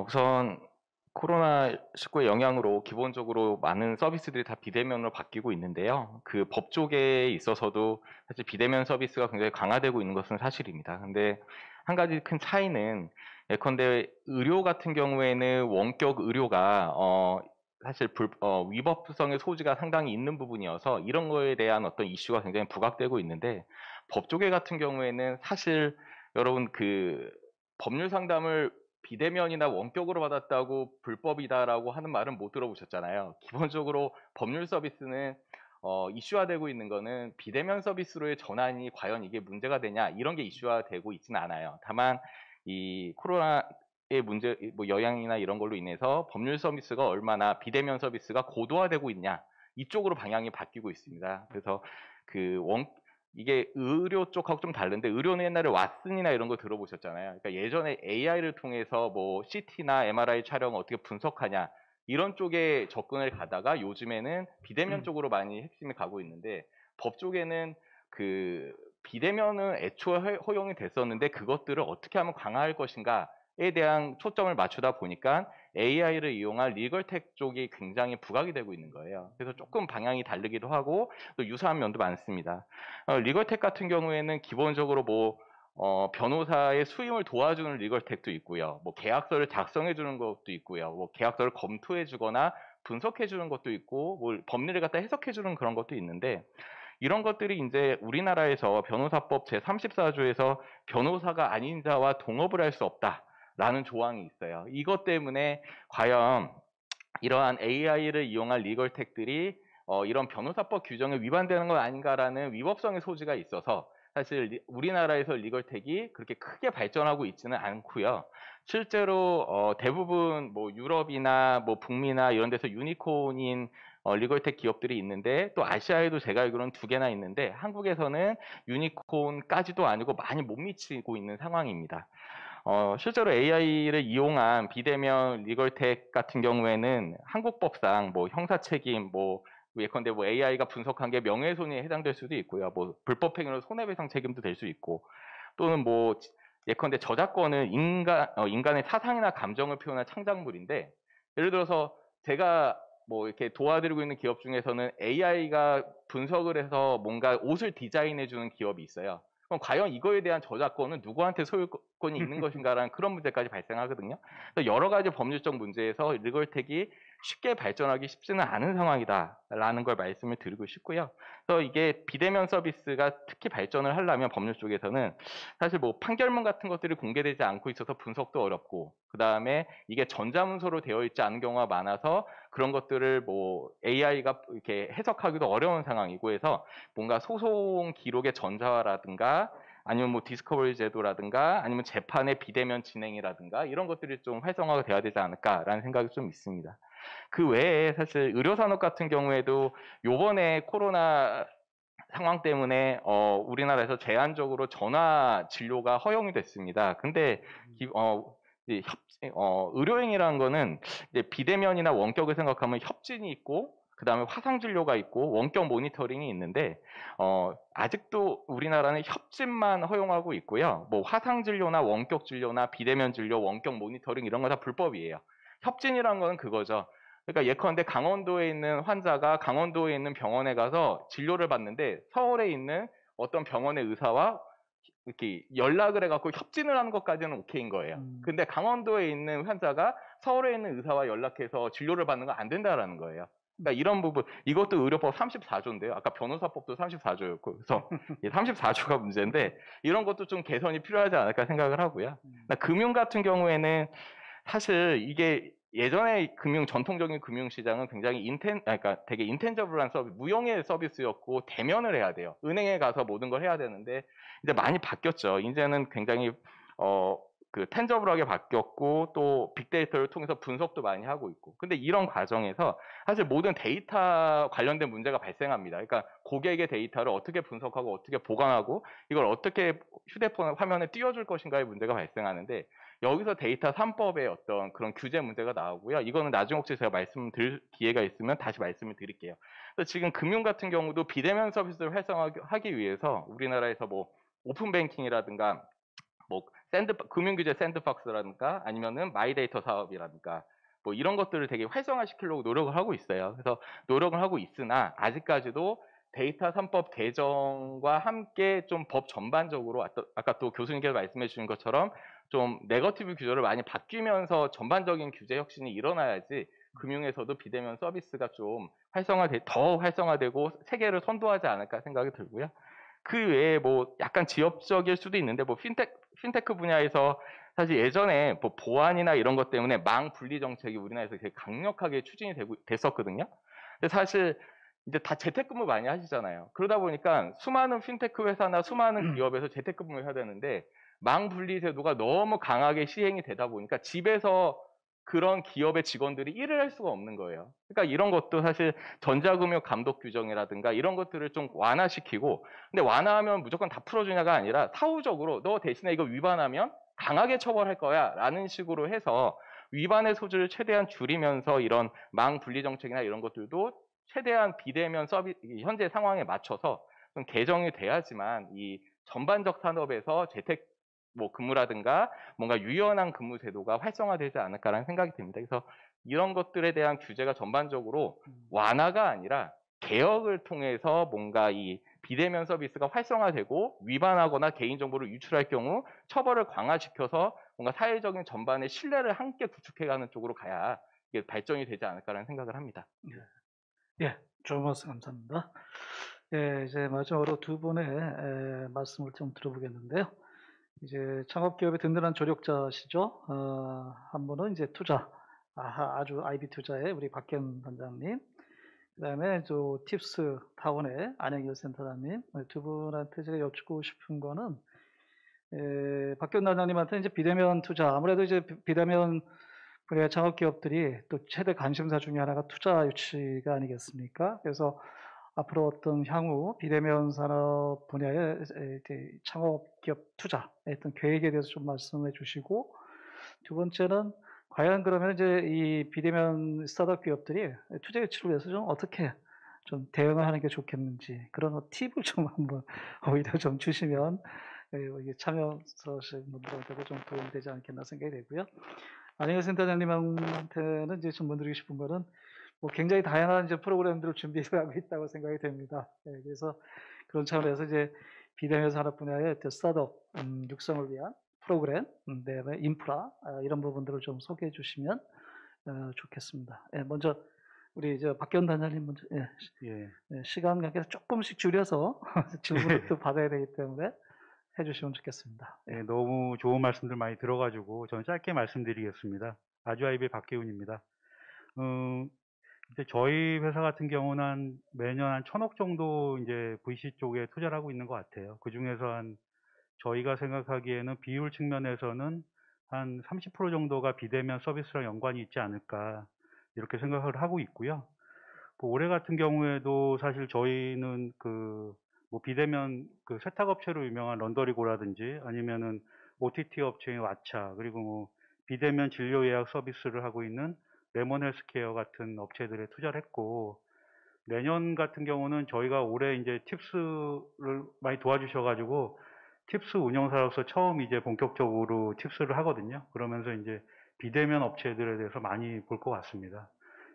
E: 우선 코로나19의 영향으로 기본적으로 많은 서비스들이 다 비대면으로 바뀌고 있는데요. 그 법 쪽에 있어서도 사실 비대면 서비스가 굉장히 강화되고 있는 것은 사실입니다. 근데 한 가지 큰 차이는 예컨대 의료 같은 경우에는 원격 의료가 사실 위법성의 소지가 상당히 있는 부분이어서 이런 거에 대한 어떤 이슈가 굉장히 부각되고 있는데 법 쪽에 같은 경우에는 사실 여러분 그 법률 상담을 비대면이나 원격으로 받았다고 불법이다라고 하는 말은 못 들어보셨잖아요. 기본적으로 법률 서비스는 이슈화되고 있는 거는 비대면 서비스로의 전환이 과연 이게 문제가 되냐 이런 게 이슈화되고 있지는 않아요. 다만 이 코로나의 문제 뭐 영향이나 이런 걸로 인해서 법률 서비스가 얼마나 비대면 서비스가 고도화되고 있냐 이쪽으로 방향이 바뀌고 있습니다. 그래서 이게 의료 쪽하고 좀 다른데 의료는 옛날에 왓슨이나 이런 거 들어보셨잖아요. 그러니까 예전에 AI를 통해서 뭐 CT나 MRI 촬영을 어떻게 분석하냐 이런 쪽에 접근을 가다가 요즘에는 비대면 쪽으로 많이 핵심이 가고 있는데 법 쪽에는 그 비대면은 애초에 허용이 됐었는데 그것들을 어떻게 하면 강화할 것인가에 대한 초점을 맞추다 보니까 AI를 이용한 리걸텍 쪽이 굉장히 부각이 되고 있는 거예요. 그래서 조금 방향이 다르기도 하고 또 유사한 면도 많습니다. 리걸텍 같은 경우에는 기본적으로 변호사의 수임을 도와주는 리걸텍도 있고요. 뭐 계약서를 작성해 주는 것도 있고요. 뭐 계약서를 검토해 주거나 분석해 주는 것도 있고 뭐 법리를 갖다 해석해 주는 그런 것도 있는데 이런 것들이 이제 우리나라에서 변호사법 제34조에서 변호사가 아닌 자와 동업을 할 수 없다라는 조항이 있어요. 이것 때문에 과연 이러한 AI를 이용한 리걸텍들이 이런 변호사법 규정에 위반되는 건 아닌가라는 위법성의 소지가 있어서 사실 우리나라에서 리걸텍이 그렇게 크게 발전하고 있지는 않고요. 실제로 대부분 뭐 유럽이나 뭐 북미나 이런 데서 유니콘인 리걸텍 기업들이 있는데 또 아시아에도 제가 알기로는 2개나 있는데 한국에서는 유니콘까지도 아니고 많이 못 미치고 있는 상황입니다. 실제로 AI를 이용한 비대면 리걸텍 같은 경우에는 한국법상 뭐 형사책임, 뭐 예컨대 뭐 AI가 분석한 게 명예훼손에 해당될 수도 있고요. 뭐 불법행위로 손해배상 책임도 될 수 있고 또는 뭐 예컨대 저작권은 인간의 사상이나 감정을 표현한 창작물인데 예를 들어서 제가 뭐 이렇게 도와드리고 있는 기업 중에서는 AI가 분석을 해서 뭔가 옷을 디자인해 주는 기업이 있어요. 그럼 과연 이거에 대한 저작권은 누구한테 소유권이 있는 것인가라는 그런 문제까지 발생하거든요. 그래서 여러 가지 법률적 문제에서 리걸텍이 쉽게 발전하기 쉽지는 않은 상황이다라는 걸 말씀을 드리고 싶고요. 그래서 이게 비대면 서비스가 특히 발전을 하려면 법률 쪽에서는 사실 뭐 판결문 같은 것들이 공개되지 않고 있어서 분석도 어렵고 그 다음에 이게 전자문서로 되어 있지 않은 경우가 많아서 그런 것들을 뭐 AI가 이렇게 해석하기도 어려운 상황이고 해서 뭔가 소송 기록의 전자화라든가 아니면 뭐 디스커버리 제도라든가 아니면 재판의 비대면 진행이라든가 이런 것들이 좀 활성화가 돼야 되지 않을까라는 생각이 좀 있습니다. 그 외에 사실 의료산업 같은 경우에도 요번에 코로나 상황 때문에 우리나라에서 제한적으로 전화 진료가 허용이 됐습니다. 근데 의료행위라는 거는 이제 비대면이나 원격을 생각하면 협진이 있고 그 다음에 화상 진료가 있고 원격 모니터링이 있는데 아직도 우리나라는 협진만 허용하고 있고요. 뭐 화상 진료나 원격 진료나 비대면 진료, 원격 모니터링 이런 거 다 불법이에요. 협진이라는 거는 그거죠. 그러니까 예컨대 강원도에 있는 환자가 강원도에 있는 병원에 가서 진료를 받는데 서울에 있는 어떤 병원의 의사와 이렇게 연락을 해갖고 협진을 하는 것까지는 오케이인 거예요. 근데 강원도에 있는 환자가 서울에 있는 의사와 연락해서 진료를 받는 건 안 된다라는 거예요. 그러니까 이런 부분, 이것도 의료법 34조인데요. 아까 변호사법도 34조였고, 그래서 34조가 문제인데 이런 것도 좀 개선이 필요하지 않을까 생각을 하고요. 금융 같은 경우에는 사실 이게 예전에 전통적인 금융시장은 굉장히 그러니까 되게 인텐저블한 서비스, 무형의 서비스였고 대면을 해야 돼요. 은행에 가서 모든 걸 해야 되는데 이제 많이 바뀌었죠. 이제는 굉장히 텐저블하게 바뀌었고 또 빅데이터를 통해서 분석도 많이 하고 있고. 근데 이런 과정에서 사실 모든 데이터 관련된 문제가 발생합니다. 그러니까 고객의 데이터를 어떻게 분석하고 어떻게 보관하고 이걸 어떻게 휴대폰 화면에 띄워줄 것인가의 문제가 발생하는데 여기서 데이터 3법의 어떤 그런 규제 문제가 나오고요. 이거는 나중에 혹시 제가 말씀드릴 기회가 있으면 다시 말씀을 드릴게요. 그래서 지금 금융 같은 경우도 비대면 서비스를 활성화하기 위해서 우리나라에서 뭐 오픈뱅킹이라든가 뭐 금융규제 샌드박스라든가 아니면은 마이데이터 사업이라든가 뭐 이런 것들을 되게 활성화시키려고 노력을 하고 있어요. 그래서 노력을 하고 있으나 아직까지도 데이터 3법 개정과 함께 좀 법 전반적으로 아까 또 교수님께서 말씀해 주신 것처럼 좀 네거티브 규제를 많이 바뀌면서 전반적인 규제 혁신이 일어나야지 금융에서도 비대면 서비스가 좀 더 활성화되고 세계를 선도하지 않을까 생각이 들고요. 그 외에 뭐 약간 지역적일 수도 있는데 뭐 핀테크 분야에서 사실 예전에 뭐 보안이나 이런 것 때문에 망 분리 정책이 우리나라에서 되게 강력하게 추진이 됐었거든요. 근데 사실 이제 다 재택근무 많이 하시잖아요. 그러다 보니까 수많은 핀테크 회사나 수많은 기업에서 재택근무를 해야 되는데 망 분리 제도가 너무 강하게 시행이 되다 보니까 집에서 그런 기업의 직원들이 일을 할 수가 없는 거예요. 그러니까 이런 것도 사실 전자금융 감독 규정이라든가 이런 것들을 좀 완화시키고, 근데 완화하면 무조건 다 풀어주냐가 아니라 사후적으로 너 대신에 이거 위반하면 강하게 처벌할 거야 라는 식으로 해서 위반의 소지를 최대한 줄이면서 이런 망 분리 정책이나 이런 것들도 최대한 비대면 서비스 현재 상황에 맞춰서 좀 개정이 돼야지만 이 전반적 산업에서 재택 뭐 근무라든가 뭔가 유연한 근무 제도가 활성화되지 않을까라는 생각이 듭니다. 그래서 이런 것들에 대한 규제가 전반적으로 완화가 아니라 개혁을 통해서 뭔가 이 비대면 서비스가 활성화되고 위반하거나 개인정보를 유출할 경우 처벌을 강화시켜서 뭔가 사회적인 전반의 신뢰를 함께 구축해가는 쪽으로 가야 이게 발전이 되지 않을까라는 생각을 합니다.
A: 예, 좋은 말씀 감사합니다. 예, 이제 마지막으로 두 분의 말씀을 좀 들어보겠는데요. 이제 창업기업의 든든한 조력자시죠. 한 분은 이제 투자, 아주 IB 투자의 우리 박현 단장님, 그다음에 저 팁스 타운의 안영일 센터장님, 두 분한테 제가 여쭙고 싶은 거는 박현 단장님한테 이제 비대면 투자, 아무래도 이제 비대면 분야 창업기업들이 또 최대 관심사 중에 하나가 투자 유치가 아니겠습니까? 그래서 앞으로 어떤 향후 비대면 산업 분야의 창업기업 투자의 어떤 계획에 대해서 좀 말씀해 주시고, 두 번째는 과연 그러면 이제 이 비대면 스타트업 기업들이 투자 유치를 위해서 좀 어떻게 좀 대응을 하는 게 좋겠는지 그런 팁을 좀 한번 오히려 좀 주시면 이게 참여하시는 분들한테도 좀 도움이 되지 않겠나 생각이 되고요. 안영일 센터장님한테는 이제 좀 드리고 싶은 거는 뭐 굉장히 다양한 이제 프로그램들을 준비하고 있다고 생각이 됩니다. 그래서 그런 차원에서 이제 비대면 산업 분야의 스타트업 육성을 위한 프로그램, 그다음에 인프라 이런 부분들을 좀 소개해 주시면 좋겠습니다. 먼저 우리 박기원 단장님 먼저 시간 관계에서 조금씩 줄여서 질문을 또 받아야 되기 때문에 해주시면 좋겠습니다.
F: 네, 너무 좋은 말씀들 많이 들어가지고 저는 짧게 말씀드리겠습니다. 아주아이비 박기훈입니다. 이제 저희 회사 같은 경우는 매년 한 1,000억 정도 이제 VC 쪽에 투자를 하고 있는 것 같아요. 그 중에서 저희가 생각하기에는 비율 측면에서는 한 30% 정도가 비대면 서비스랑 연관이 있지 않을까 이렇게 생각을 하고 있고요. 올해 같은 경우에도 사실 저희는 뭐 비대면 세탁업체로 유명한 런더리고라든지 아니면은 OTT 업체인 왓챠, 그리고 뭐 비대면 진료 예약 서비스를 하고 있는 레몬 헬스케어 같은 업체들에 투자를 했고, 내년 같은 경우는 저희가 올해 이제 팁스를 많이 도와주셔가지고 팁스 운영사로서 처음 이제 본격적으로 팁스를 하거든요. 그러면서 이제 비대면 업체들에 대해서 많이 볼 것 같습니다.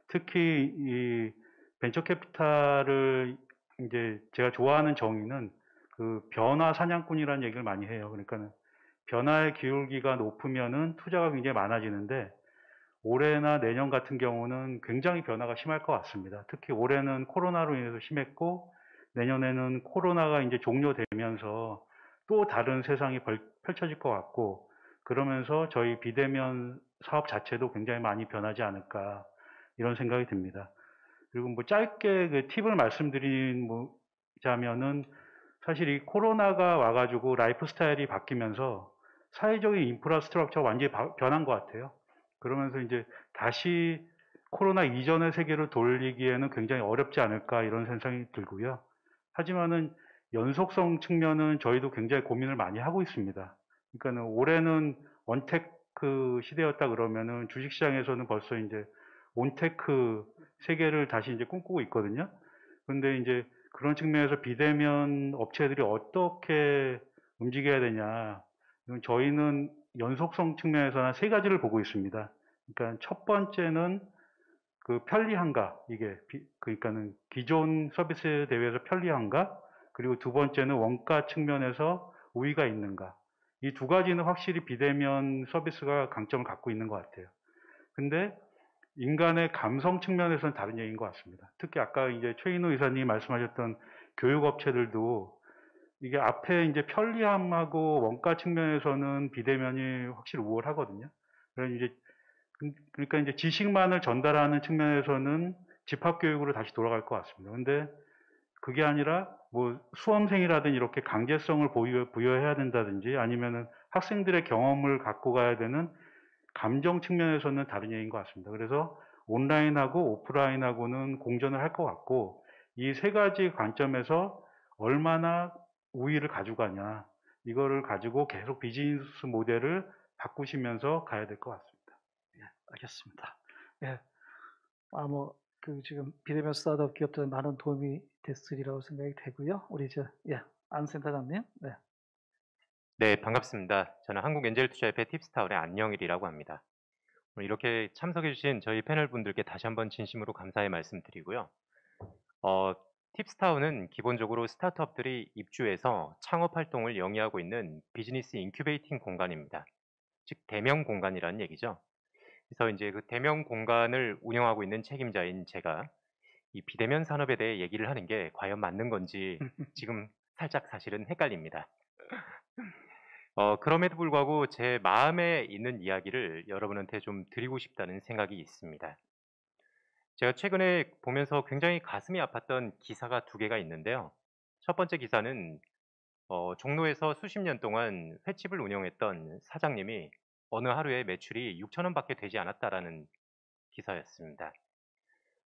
F: 특히 이 벤처 캐피탈을 이제 제가 좋아하는 정의는 변화 사냥꾼이라는 얘기를 많이 해요. 그러니까 변화의 기울기가 높으면은 투자가 굉장히 많아지는데, 올해나 내년 같은 경우는 굉장히 변화가 심할 것 같습니다. 특히 올해는 코로나로 인해서 심했고, 내년에는 코로나가 이제 종료되면서 또 다른 세상이 펼쳐질 것 같고, 그러면서 저희 비대면 사업 자체도 굉장히 많이 변하지 않을까 이런 생각이 듭니다. 그리고 뭐 짧게 팁을 말씀드리자면은, 사실 이 코로나가 와가지고 라이프 스타일이 바뀌면서 사회적인 인프라스트럭처가 완전히 변한 것 같아요. 그러면서 이제 다시 코로나 이전의 세계로 돌리기에는 굉장히 어렵지 않을까 이런 생각이 들고요. 하지만은 연속성 측면은 저희도 굉장히 고민을 많이 하고 있습니다. 그러니까 올해는 원테크 시대였다 그러면은 주식시장에서는 벌써 이제 온테크 세계를 다시 이제 꿈꾸고 있거든요. 근데 이제 그런 측면에서 비대면 업체들이 어떻게 움직여야 되냐. 저희는 연속성 측면에서는 세 가지를 보고 있습니다. 그러니까 첫 번째는 그 편리한가, 그러니까는 기존 서비스에 대비해서 편리한가, 그리고 두 번째는 원가 측면에서 우위가 있는가. 이 두 가지는 확실히 비대면 서비스가 강점을 갖고 있는 것 같아요. 근데 인간의 감성 측면에서는 다른 얘기인 것 같습니다. 특히 아까 이제 최인호 이사님이 말씀하셨던 교육업체들도 이게 앞에 이제 편리함하고 원가 측면에서는 비대면이 확실히 우월하거든요. 그러니까 이제 지식만을 전달하는 측면에서는 집합교육으로 다시 돌아갈 것 같습니다. 근데 그게 아니라 뭐 수험생이라든지 이렇게 강제성을 부여해야 된다든지 아니면은 학생들의 경험을 갖고 가야 되는 감정 측면에서는 다른 얘기인 것 같습니다. 그래서 온라인하고 오프라인하고는 공존을 할 것 같고 이 세 가지 관점에서 얼마나 우위를 가져가냐 이거를 가지고 계속 비즈니스 모델을 바꾸시면서 가야 될 것 같습니다.
A: 알겠습니다. 예. 지금 비대면 스타트업 기업들 많은 도움이 됐으리라고 생각이 되고요. 우리 안 센터장님. 네.
G: 네, 반갑습니다. 저는 한국엔젤투자협회 팁스타운의 안영일이라고 합니다. 오늘 이렇게 참석해주신 저희 패널 분들께 다시 한번 진심으로 감사의 말씀드리고요. 팁스타운은 기본적으로 스타트업들이 입주해서 창업 활동을 영위하고 있는 비즈니스 인큐베이팅 공간입니다. 즉 대면 공간이라는 얘기죠. 그래서 이제 그 대면 공간을 운영하고 있는 책임자인 제가 이 비대면 산업에 대해 얘기를 하는 게 과연 맞는 건지 지금 살짝 사실은 헷갈립니다. 그럼에도 불구하고 제 마음에 있는 이야기를 여러분한테 좀 드리고 싶다는 생각이 있습니다. 제가 최근에 보면서 굉장히 가슴이 아팠던 기사가 두 개가 있는데요. 첫 번째 기사는 종로에서 수십 년 동안 횟집을 운영했던 사장님이 어느 하루에 매출이 6,000원 밖에 되지 않았다라는 기사였습니다.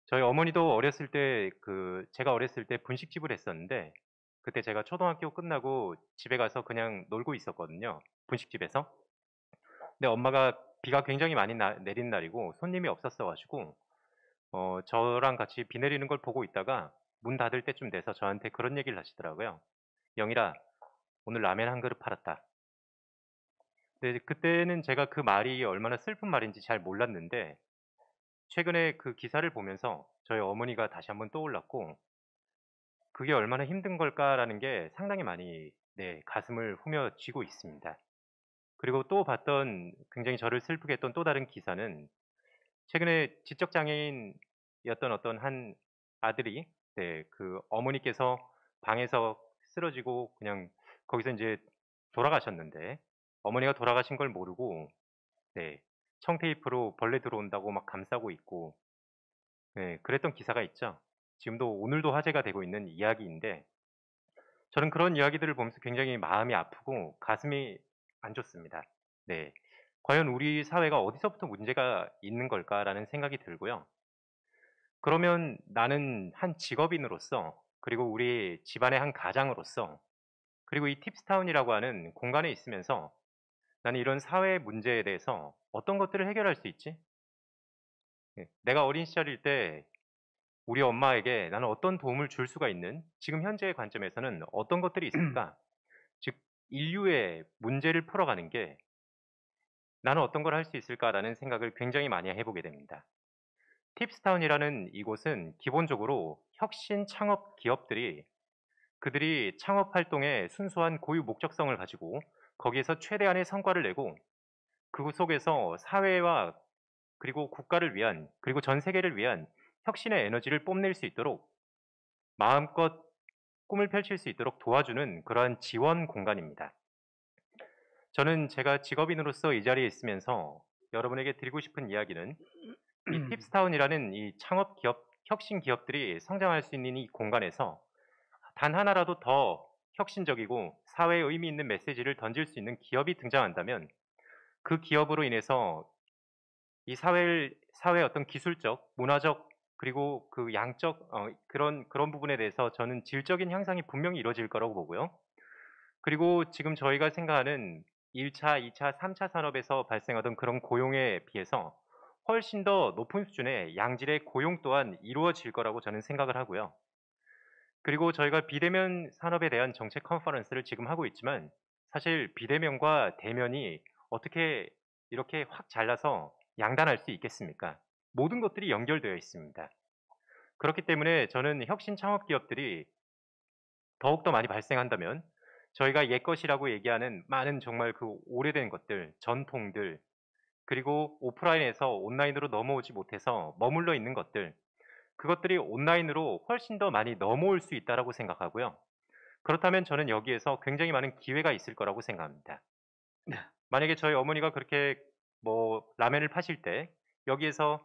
G: 저희 어머니도 어렸을 때 제가 어렸을 때 분식집을 했었는데 그때 제가 초등학교 끝나고 집에 가서 그냥 놀고 있었거든요. 분식집에서. 근데 엄마가 비가 굉장히 많이 내린 날이고 손님이 없었어가지고 저랑 같이 비 내리는 걸 보고 있다가 문 닫을 때쯤 돼서 저한테 그런 얘기를 하시더라고요. 영일아, 오늘 라면 한 그릇 팔았다. 근데 그때는 제가 그 말이 얼마나 슬픈 말인지 잘 몰랐는데 최근에 그 기사를 보면서 저희 어머니가 다시 한번 떠올랐고 그게 얼마나 힘든 걸까라는 게 상당히 많이 가슴을 후며쥐고 있습니다. 그리고 또 봤던 굉장히 저를 슬프게 했던 또 다른 기사는 최근에 지적장애인이었던 어떤 한 아들이 그 어머니께서 방에서 쓰러지고 그냥 거기서 이제 돌아가셨는데 어머니가 돌아가신 걸 모르고 청테이프로 벌레 들어온다고 막 감싸고 있고 그랬던 기사가 있죠. 지금도 오늘도 화제가 되고 있는 이야기인데 저는 그런 이야기들을 보면서 굉장히 마음이 아프고 가슴이 안 좋습니다. 과연 우리 사회가 어디서부터 문제가 있는 걸까라는 생각이 들고요. 그러면 나는 한 직업인으로서 그리고 우리 집안의 한 가장으로서 그리고 이 팁스타운이라고 하는 공간에 있으면서 나는 이런 사회 문제에 대해서 어떤 것들을 해결할 수 있지? 내가 어린 시절일 때 우리 엄마에게 나는 어떤 도움을 줄 수가 있는 지금 현재의 관점에서는 어떤 것들이 있을까? 즉 인류의 문제를 풀어가는 게 나는 어떤 걸 할 수 있을까라는 생각을 굉장히 많이 해보게 됩니다. 팁스타운이라는 이곳은 기본적으로 혁신 창업 기업들이 그들이 창업 활동에 순수한 고유 목적성을 가지고 거기에서 최대한의 성과를 내고 그 속에서 사회와 그리고 국가를 위한 그리고 전 세계를 위한 혁신의 에너지를 뽐낼 수 있도록 마음껏 꿈을 펼칠 수 있도록 도와주는 그러한 지원 공간입니다. 저는 제가 직업인으로서 이 자리에 있으면서 여러분에게 드리고 싶은 이야기는 이 팁스타운이라는 이 창업 기업, 혁신 기업들이 성장할 수 있는 이 공간에서 단 하나라도 더 혁신적이고 사회에 의미 있는 메시지를 던질 수 있는 기업이 등장한다면 그 기업으로 인해서 이 사회의 어떤 기술적, 문화적 그리고 그 양적 그런 부분에 대해서 저는 질적인 향상이 분명히 이루어질 거라고 보고요. 그리고 지금 저희가 생각하는 1차, 2차, 3차 산업에서 발생하던 그런 고용에 비해서 훨씬 더 높은 수준의 양질의 고용 또한 이루어질 거라고 저는 생각을 하고요. 그리고 저희가 비대면 산업에 대한 정책 컨퍼런스를 지금 하고 있지만 사실 비대면과 대면이 어떻게 이렇게 확 잘라서 양단할 수 있겠습니까? 모든 것들이 연결되어 있습니다. 그렇기 때문에 저는 혁신 창업 기업들이 더욱더 많이 발생한다면 저희가 옛것이라고 얘기하는 많은 정말 그 오래된 것들, 전통들, 그리고 오프라인에서 온라인으로 넘어오지 못해서 머물러 있는 것들, 그것들이 온라인으로 훨씬 더 많이 넘어올 수 있다라고 생각하고요. 그렇다면 저는 여기에서 굉장히 많은 기회가 있을 거라고 생각합니다.
A: 네.
G: 만약에 저희 어머니가 그렇게 뭐 라면을 파실 때 여기에서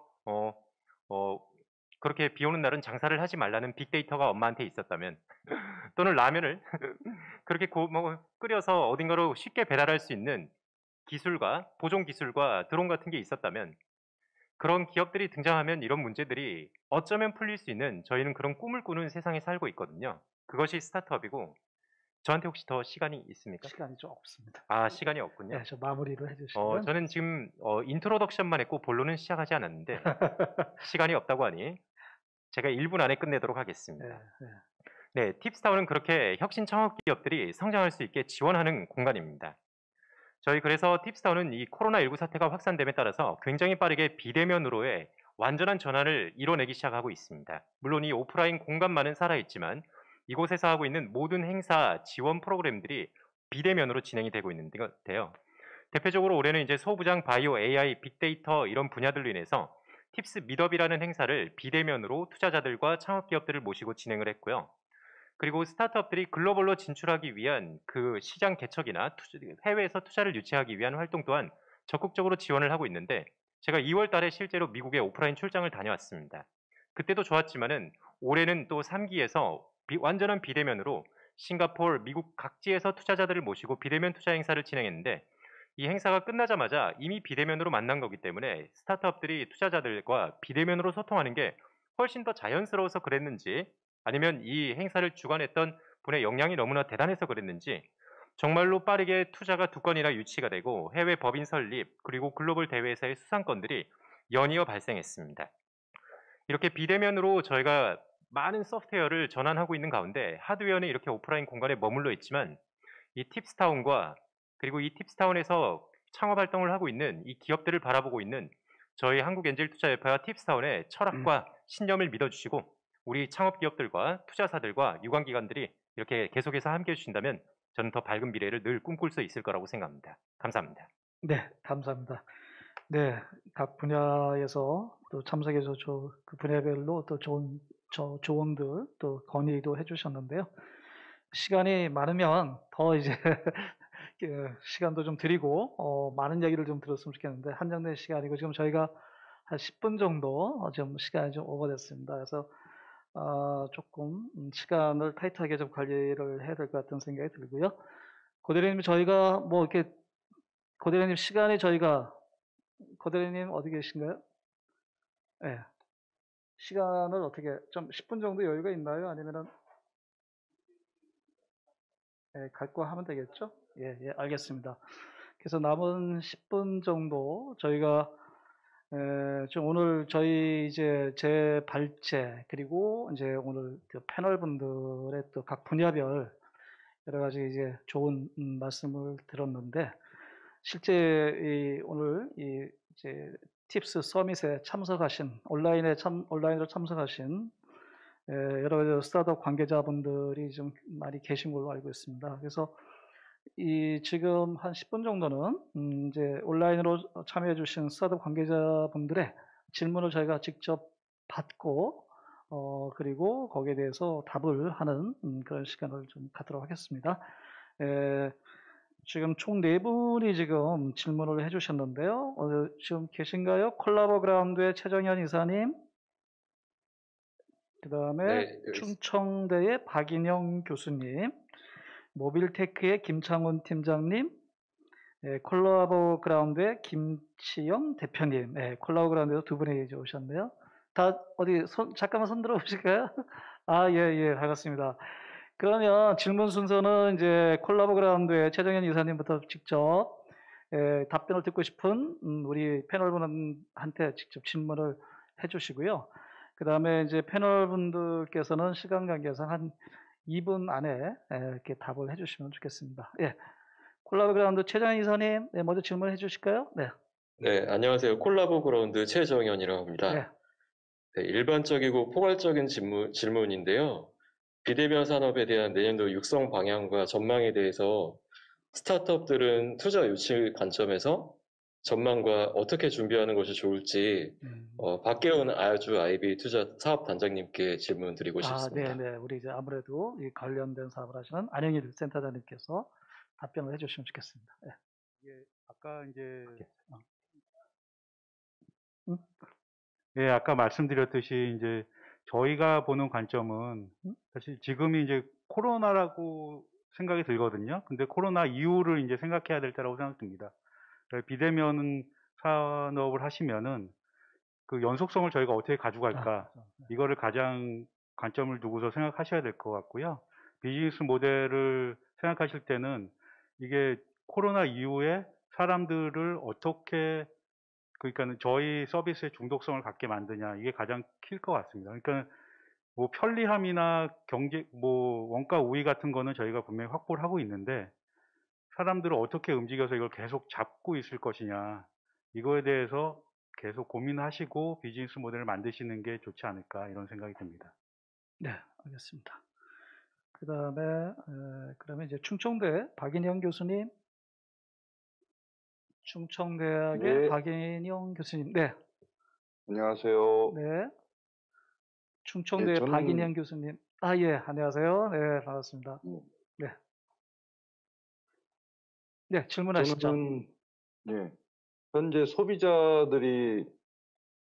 G: 그렇게 비 오는 날은 장사를 하지 말라는 빅데이터가 엄마한테 있었다면 또는 라면을 그렇게 끓여서 어딘가로 쉽게 배달할 수 있는 기술과 보존 기술과 드론 같은 게 있었다면 그런 기업들이 등장하면 이런 문제들이 어쩌면 풀릴 수 있는 저희는 그런 꿈을 꾸는 세상에 살고 있거든요. 그것이 스타트업이고 저한테 혹시 더 시간이 있습니까?
A: 시간이 좀 없습니다.
G: 아, 시간이 없군요.
A: 네, 저 마무리를 해주시면.
G: 저는 지금 인트로덕션만 했고 본론은 시작하지 않았는데 시간이 없다고 하니 제가 1분 안에 끝내도록 하겠습니다.
A: 네, 네.
G: 네, 팁스타운은 그렇게 혁신 창업 기업들이 성장할 수 있게 지원하는 공간입니다. 저희 그래서 팁스타운은 이 코로나19 사태가 확산됨에 따라서 굉장히 빠르게 비대면으로의 완전한 전환을 이뤄내기 시작하고 있습니다. 물론 이 오프라인 공간만은 살아있지만 이곳에서 하고 있는 모든 행사 지원 프로그램들이 비대면으로 진행이 되고 있는데요. 대표적으로 올해는 이제 소부장, 바이오, AI, 빅데이터 이런 분야들로 인해서 팁스 미더비라는 행사를 비대면으로 투자자들과 창업기업들을 모시고 진행을 했고요. 그리고 스타트업들이 글로벌로 진출하기 위한 그 시장 개척이나 해외에서 투자를 유치하기 위한 활동 또한 적극적으로 지원을 하고 있는데 제가 2월 달에 실제로 미국에 오프라인 출장을 다녀왔습니다. 그때도 좋았지만은 올해는 또 3기에서 완전한 비대면으로 싱가포르, 미국 각지에서 투자자들을 모시고 비대면 투자 행사를 진행했는데 이 행사가 끝나자마자 이미 비대면으로 만난 거기 때문에 스타트업들이 투자자들과 비대면으로 소통하는 게 훨씬 더 자연스러워서 그랬는지 아니면 이 행사를 주관했던 분의 역량이 너무나 대단해서 그랬는지 정말로 빠르게 투자가 2건이나 유치가 되고 해외 법인 설립 그리고 글로벌 대회에서의 수상권들이 연이어 발생했습니다. 이렇게 비대면으로 저희가 많은 소프트웨어를 전환하고 있는 가운데 하드웨어는 이렇게 오프라인 공간에 머물러 있지만 이 팁스타운과 그리고 이 팁스타운에서 창업 활동을 하고 있는 이 기업들을 바라보고 있는 저희 한국엔젤투자협회와 팁스타운의 철학과 신념을 믿어주시고 우리 창업 기업들과 투자사들과 유관기관들이 이렇게 계속해서 함께 해주신다면 저는 더 밝은 미래를 늘 꿈꿀 수 있을 거라고 생각합니다. 감사합니다.
A: 네, 감사합니다. 네, 각 분야에서 또 참석해서 그 분야별로 또 좋은 조언들 또 건의도 해주셨는데요. 시간이 많으면 더 이제 시간도 좀 드리고 많은 얘기를 좀 들었으면 좋겠는데 한정된 시간이고 지금 저희가 한 10분 정도 좀 시간이 좀 오버됐습니다. 그래서 조금 시간을 타이트하게 좀 관리를 해야 될 것 같은 생각이 들고요. 고대리님 저희가 뭐 이렇게 고대리님 시간이 저희가 고대리님 어디 계신가요? 네. 시간을 어떻게 좀 10분 정도 여유가 있나요? 아니면은 갈 거 하면 되겠죠? 예, 예, 알겠습니다. 그래서 남은 10분 정도 저희가 좀 오늘 저희 이제 제 발제 그리고 이제 오늘 그 패널 분들의 또 각 분야별 여러 가지 이제 좋은 말씀을 들었는데 실제 오늘 이제 팁스 서밋에 참석하신 온라인으로 참석하신 여러 가지 스타트업 관계자분들이 좀 많이 계신 걸로 알고 있습니다. 그래서 지금 한 10분 정도는 이제 온라인으로 참여해 주신 스타트업 관계자분들의 질문을 저희가 직접 받고 그리고 거기에 대해서 답을 하는 그런 시간을 좀 갖도록 하겠습니다. 지금 총 4분이 지금 질문을 해 주셨는데요. 지금 계신가요? 콜라보 그라운드의 최정현 이사님, 그 다음에 충청대의 박인영 교수님, 모빌테크의 김창훈 팀장님, 콜라보 그라운드의 김치영 대표님, 콜라보 그라운드에서 2분이 오셨네요. 다 어디 잠깐만 손 들어 보실까요? 아, 예, 반갑습니다. 그러면 질문 순서는 이제 콜라보 그라운드의 최정현 이사님부터 직접 답변을 듣고 싶은 우리 패널분한테 직접 질문을 해주시고요. 그 다음에 이제 패널분들께서는 시간 관계상 한 2분 안에 이렇게 답을 해주시면 좋겠습니다. 예, 콜라보 그라운드 최정현 이사님, 먼저 질문해 주실까요? 네.
H: 네, 안녕하세요. 콜라보 그라운드 최정현이라고 합니다.
A: 네.
H: 네, 일반적이고 포괄적인 질문인데요. 비대면 산업에 대한 내년도 육성 방향과 전망에 대해서 스타트업들은 투자 유치 관점에서 전망과 어떻게 준비하는 것이 좋을지 박계훈 아주 IB 투자 사업 단장님께 질문 드리고 싶습니다.
A: 네. 우리 이제 아무래도 이 관련된 사업을 하시는 안영일 센터장님께서 답변을 해주시면 좋겠습니다. 네.
F: 이게 아까 이제
A: 응?
F: 예, 아까 말씀드렸듯이 이제 저희가 보는 관점은 사실 지금이 이제 코로나라고 생각이 들거든요. 근데 코로나 이후를 이제 생각해야 될 때라고 생각됩니다. 비대면 산업을 하시면은 그 연속성을 저희가 어떻게 가져갈까, 이거를 가장 관점을 두고서 생각하셔야 될 것 같고요. 비즈니스 모델을 생각하실 때는 이게 코로나 이후에 사람들을 어떻게, 그러니까는 저희 서비스의 중독성을 갖게 만드냐, 이게 가장 클 것 같습니다. 그러니까 뭐 편리함이나 경제, 뭐 원가 우위 같은 거는 저희가 분명히 확보를 하고 있는데, 사람들을 어떻게 움직여서 이걸 계속 잡고 있을 것이냐, 이거에 대해서 계속 고민하시고 비즈니스 모델을 만드시는 게 좋지 않을까, 이런 생각이 듭니다.
A: 네, 알겠습니다. 그 다음에 그러면 이제 충청대 박인영 교수님, 충청대학의
I: 네.
A: 박인영 교수님, 네,
I: 안녕하세요.
A: 네, 충청대
I: 네, 저는-
A: 박인영 교수님, 예, 안녕하세요. 네, 반갑습니다. 네, 네, 질문하시죠.
I: 저는 현재 소비자들이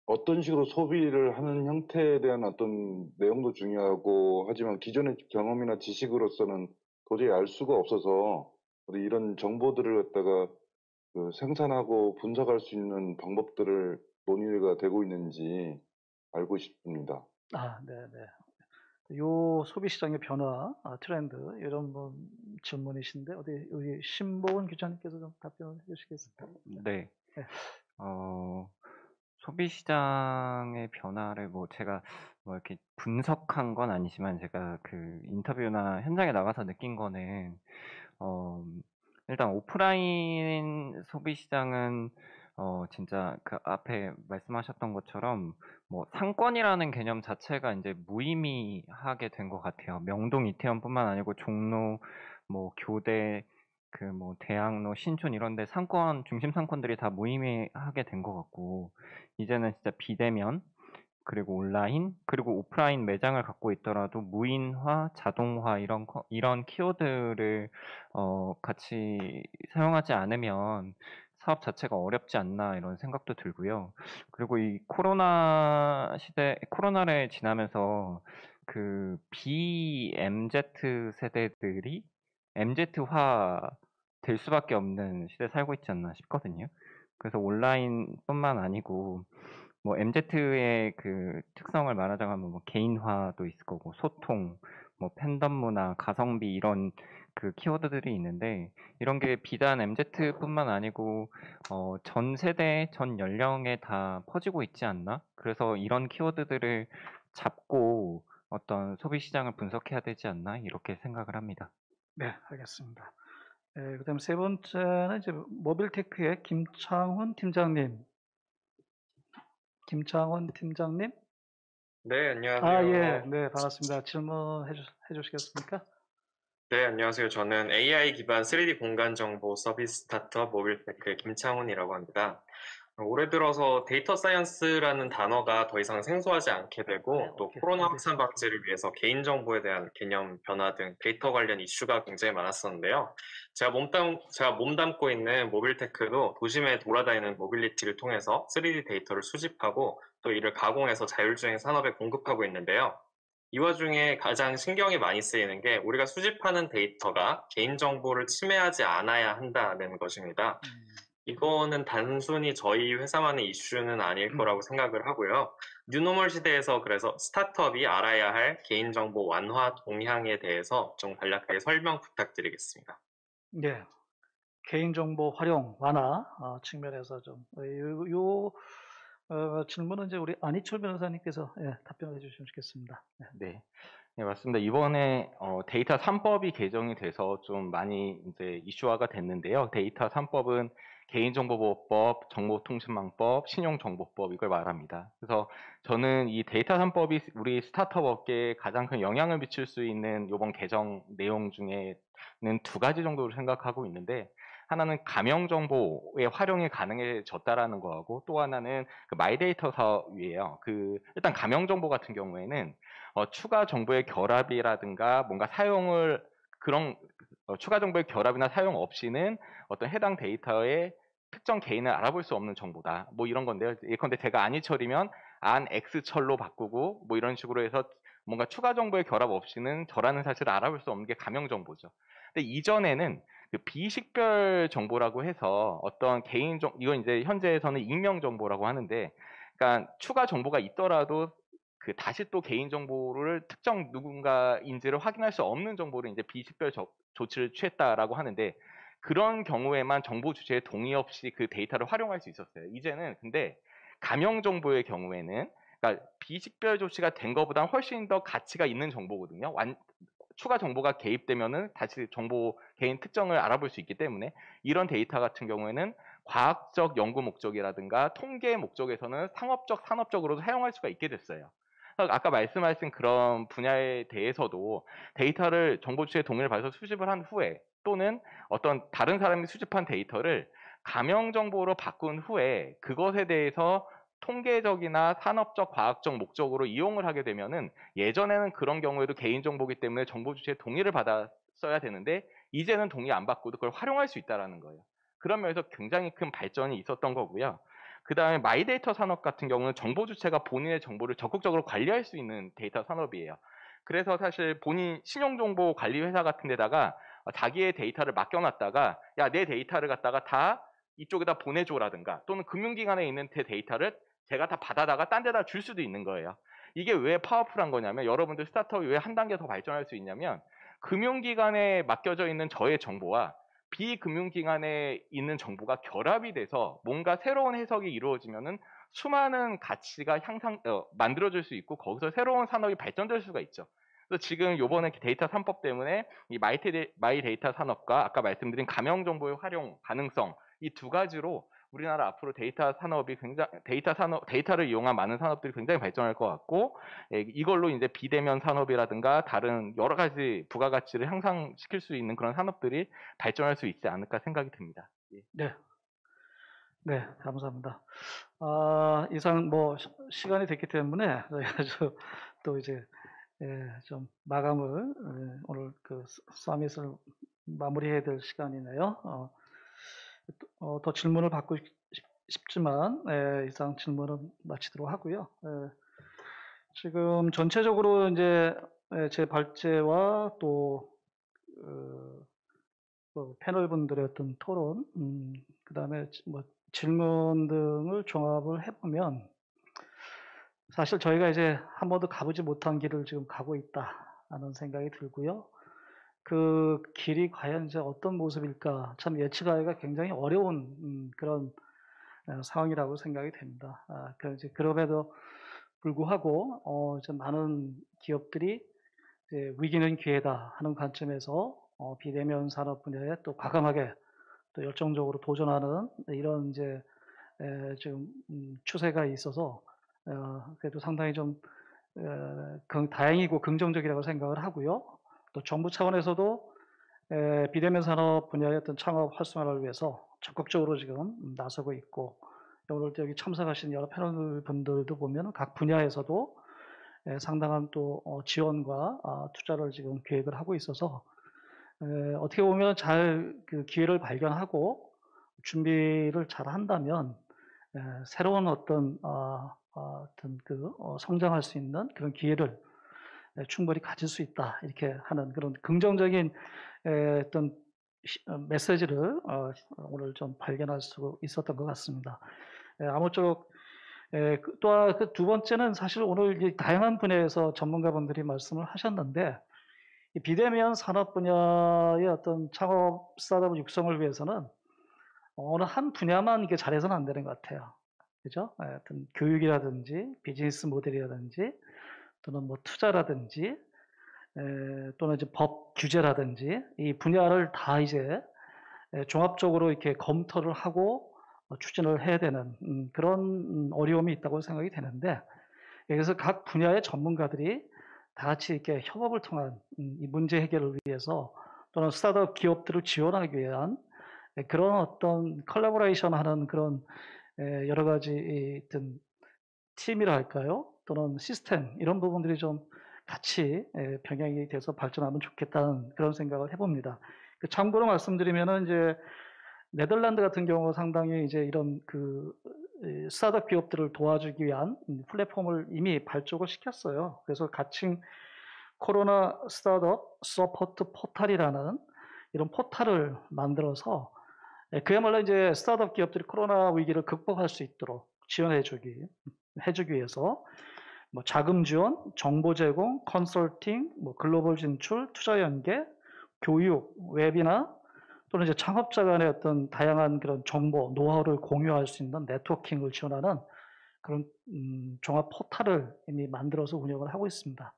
I: 어떤 식으로 소비를 하는 형태에 대한 어떤 내용도 중요하고 하지만 기존의 경험이나 지식으로서는 도저히 알 수가 없어서 이런 정보들을 갖다가 생산하고 분석할 수 있는 방법들을 논의가 되고 있는지 알고 싶습니다.
A: 네. 요 소비 시장의 변화, 트렌드 이런 질문이신데 어디 우리 신보은 기자님께서 좀 답변을 해주시겠습니까?
D: 네.
A: 네.
D: 소비 시장의 변화를 제가 이렇게 분석한 건 아니지만 제가 그 인터뷰나 현장에 나가서 느낀 거는 일단 오프라인 소비 시장은 진짜 그 앞에 말씀하셨던 것처럼 상권이라는 개념 자체가 이제 무의미하게 된 것 같아요. 명동 이태원뿐만 아니고 종로, 교대, 대학로, 신촌 이런 데 상권, 중심 상권들이 다 무의미하게 된 것 같고, 이제는 진짜 비대면, 그리고 온라인, 그리고 오프라인 매장을 갖고 있더라도 무인화, 자동화 이런 키워드를 같이 사용하지 않으면 사업 자체가 어렵지 않나 이런 생각도 들고요. 그리고 이 코로나를 지나면서 그 BMZ 세대들이 MZ화 될 수밖에 없는 시대에 살고 있지 않나 싶거든요. 그래서 온라인뿐만 아니고 MZ의 그 특성을 말하자면 개인화도 있을 거고, 소통, 팬덤 문화, 가성비 이런 그 키워드들이 있는데, 이런 게 비단 MZ뿐만 아니고 전 세대, 전 연령에 다 퍼지고 있지 않나? 그래서 이런 키워드들을 잡고 어떤 소비 시장을 분석해야 되지 않나? 이렇게 생각을 합니다.
A: 네, 알겠습니다. 그다음 세 번째는 이제 모빌테크의 김창훈 팀장님. 김창훈 팀장님.
J: 네, 안녕하세요.
A: 예, 네, 반갑습니다. 질문해 주시겠습니까?
J: 네, 안녕하세요. 저는 AI 기반 3D 공간 정보 서비스 스타트업 모빌테크의 김창훈이라고 합니다. 올해 들어서 데이터 사이언스라는 단어가 더 이상 생소하지 않게 되고 또 코로나 확산 방지를 위해서 개인정보에 대한 개념 변화 등 데이터 관련 이슈가 굉장히 많았었는데요. 제가 몸담고 있는 모빌테크도 도심에 돌아다니는 모빌리티를 통해서 3D 데이터를 수집하고 또 이를 가공해서 자율주행 산업에 공급하고 있는데요. 이 와중에 가장 신경이 많이 쓰이는 게 우리가 수집하는 데이터가 개인정보를 침해하지 않아야 한다는 것입니다. 이거는 단순히 저희 회사만의 이슈는 아닐 거라고 생각을 하고요. 뉴노멀 시대에서 그래서 스타트업이 알아야 할 개인정보 완화 동향에 대해서 좀 간략하게 설명 부탁드리겠습니다.
A: 네, 개인정보 활용 완화 측면에서 좀 질문은 이제 우리 안희철 변호사님께서 답변해 주시면 좋겠습니다.
E: 네. 네, 맞습니다. 이번에 데이터 3법이 개정이 돼서 좀 많이 이제 이슈화가 됐는데요. 데이터 3법은 개인정보보호법, 정보통신망법, 신용정보법 이걸 말합니다. 그래서 저는 이 데이터 3법이 우리 스타트업 업계에 가장 큰 영향을 미칠 수 있는 이번 개정 내용 중에는 두 가지 정도로 생각하고 있는데, 하나는 가명 정보의 활용이 가능해졌다라는 거하고, 또 하나는 그 마이데이터 사업이에요. 일단 가명 정보 같은 경우에는 추가 정보의 결합이라든가 뭔가 사용을 추가 정보의 결합이나 사용 없이는 어떤 해당 데이터의 특정 개인을 알아볼 수 없는 정보다. 뭐 이런 건데요. 예컨대 제가 안희철이면 안 X철로 바꾸고 뭐 이런 식으로 해서 뭔가 추가 정보의 결합 없이는 저라는 사실을 알아볼 수 없는 게 가명 정보죠. 근데 이전에는 그 비식별 정보라고 해서 어떤 개인 이건 이제 현재에서는 익명 정보라고 하는데, 그러니까 추가 정보가 있더라도 다시 또 개인 정보를 특정 누군가인지를 확인할 수 없는 정보를 이제 비식별 조치를 취했다라고 하는데, 그런 경우에만 정보 주체의 동의 없이 그 데이터를 활용할 수 있었어요. 이제는 근데 가명 정보의 경우에는, 그러니까 비식별 조치가 된 것보다 훨씬 더 가치가 있는 정보거든요. 추가 정보가 개입되면은 다시 개인 특정을 알아볼 수 있기 때문에, 이런 데이터 같은 경우에는 과학적 연구 목적이라든가 통계 목적에서는 산업적으로도 사용할 수가 있게 됐어요. 아까 말씀하신 그런 분야에 대해서도 데이터를 정보 주체의 동의를 받아서 수집을 한 후에, 또는 어떤 다른 사람이 수집한 데이터를 가명 정보로 바꾼 후에 그것에 대해서 통계적이나 산업적, 과학적 목적으로 이용을 하게 되면은, 예전에는 그런 경우에도 개인정보이기 때문에 정보 주체의 동의를 받았어야 되는데 이제는 동의 안 받고도 그걸 활용할 수 있다는 거예요. 그런 면에서 굉장히 큰 발전이 있었던 거고요. 그 다음에 마이데이터 산업 같은 경우는 정보 주체가 본인의 정보를 적극적으로 관리할 수 있는 데이터 산업이에요. 그래서 사실 본인 신용정보 관리 회사 같은 데다가 자기의 데이터를 맡겨놨다가, 야, 내 데이터를 갖다가 다 이쪽에다 보내줘라든가, 또는 금융기관에 있는 데이터를 제가 다 받아다가 딴 데다 줄 수도 있는 거예요. 이게 왜 파워풀한 거냐면, 여러분들 스타트업이 왜 한 단계 더 발전할 수 있냐면, 금융기관에 맡겨져 있는 저의 정보와 비금융기관에 있는 정보가 결합이 돼서 뭔가 새로운 해석이 이루어지면은 수많은 가치가 만들어질 수 있고, 거기서 새로운 산업이 발전될 수가 있죠. 그래서 지금 요번에 데이터 3법 때문에 이 마이데이터 산업과 아까 말씀드린 가명 정보의 활용 가능성, 이 두 가지로 우리나라 앞으로 데이터를 이용한 많은 산업들이 굉장히 발전할 것 같고, 이걸로 이제 비대면 산업이라든가 다른 여러 가지 부가가치를 향상시킬 수 있는 그런 산업들이 발전할 수 있지 않을까 생각이 듭니다. 예.
A: 네. 네, 감사합니다. 이상 시간이 됐기 때문에 저희가 또 이제 좀 마감을 오늘 그 서밋을 마무리해야 될 시간이네요. 더 질문을 받고 싶지만 이상 질문은 마치도록 하고요. 지금 전체적으로 이제 제 발제와 또 패널 분들의 어떤 토론, 그 다음에 질문 등을 종합을 해보면, 사실 저희가 이제 한 번도 가보지 못한 길을 지금 가고 있다는 생각이 들고요. 그 길이 과연 이제 어떤 모습일까 참 예측하기가 굉장히 어려운 그런 상황이라고 생각이 됩니다. 그럼에도 불구하고 이제 많은 기업들이 이제 위기는 기회다 하는 관점에서 비대면 산업 분야에 또 과감하게 또 열정적으로 도전하는 이런 이제 지금 추세가 있어서 그래도 상당히 좀 다행이고 긍정적이라고 생각을 하고요. 또 정부 차원에서도 비대면 산업 분야의 어떤 창업 활성화를 위해서 적극적으로 지금 나서고 있고, 오늘 여기 참석하신 여러 패널 분들도 보면 각 분야에서도 상당한 또 지원과 투자를 지금 계획을 하고 있어서 어떻게 보면 잘 그 기회를 발견하고 준비를 잘 한다면 새로운 어떤 성장할 수 있는 그런 기회를 충분히 가질 수 있다, 이렇게 하는 그런 긍정적인 어떤 메시지를 오늘 좀 발견할 수 있었던 것 같습니다. 아무쪼록 또 그 두 번째는 사실 오늘 다양한 분야에서 전문가분들이 말씀을 하셨는데, 이 비대면 산업 분야의 어떤 창업 스타트업 육성을 위해서는 어느 한 분야만 이게 잘해서는 안 되는 것 같아요. 그죠? 어떤 교육이라든지 비즈니스 모델이라든지 또는 투자라든지 또는 이제 법 규제라든지 이 분야를 다 이제 종합적으로 이렇게 검토를 하고 추진을 해야 되는 그런 어려움이 있다고 생각이 되는데, 그래서 각 분야의 전문가들이 다 같이 이렇게 협업을 통한 이 문제 해결을 위해서 또는 스타트업 기업들을 지원하기 위한 그런 어떤 컬래버레이션 하는 그런 여러 가지 팀이라 할까요? 또는 시스템 이런 부분들이 좀 같이 병행이 돼서 발전하면 좋겠다는 그런 생각을 해봅니다. 참고로 말씀드리면은 이제 네덜란드 같은 경우 상당히 이제 이런 스타트업 기업들을 도와주기 위한 플랫폼을 이미 발족을 시켰어요. 그래서 가칭 코로나 스타트업 서포트 포탈이라는 이런 포탈을 만들어서 그야말로 이제 스타트업 기업들이 코로나 위기를 극복할 수 있도록 지원해주기 위해서 뭐 자금 지원, 정보 제공, 컨설팅, 뭐 글로벌 진출, 투자 연계, 교육, 웨비나 또는 이제 창업자 간의 어떤 다양한 그런 정보, 노하우를 공유할 수 있는 네트워킹을 지원하는 그런 종합 포탈을 이미 만들어서 운영을 하고 있습니다.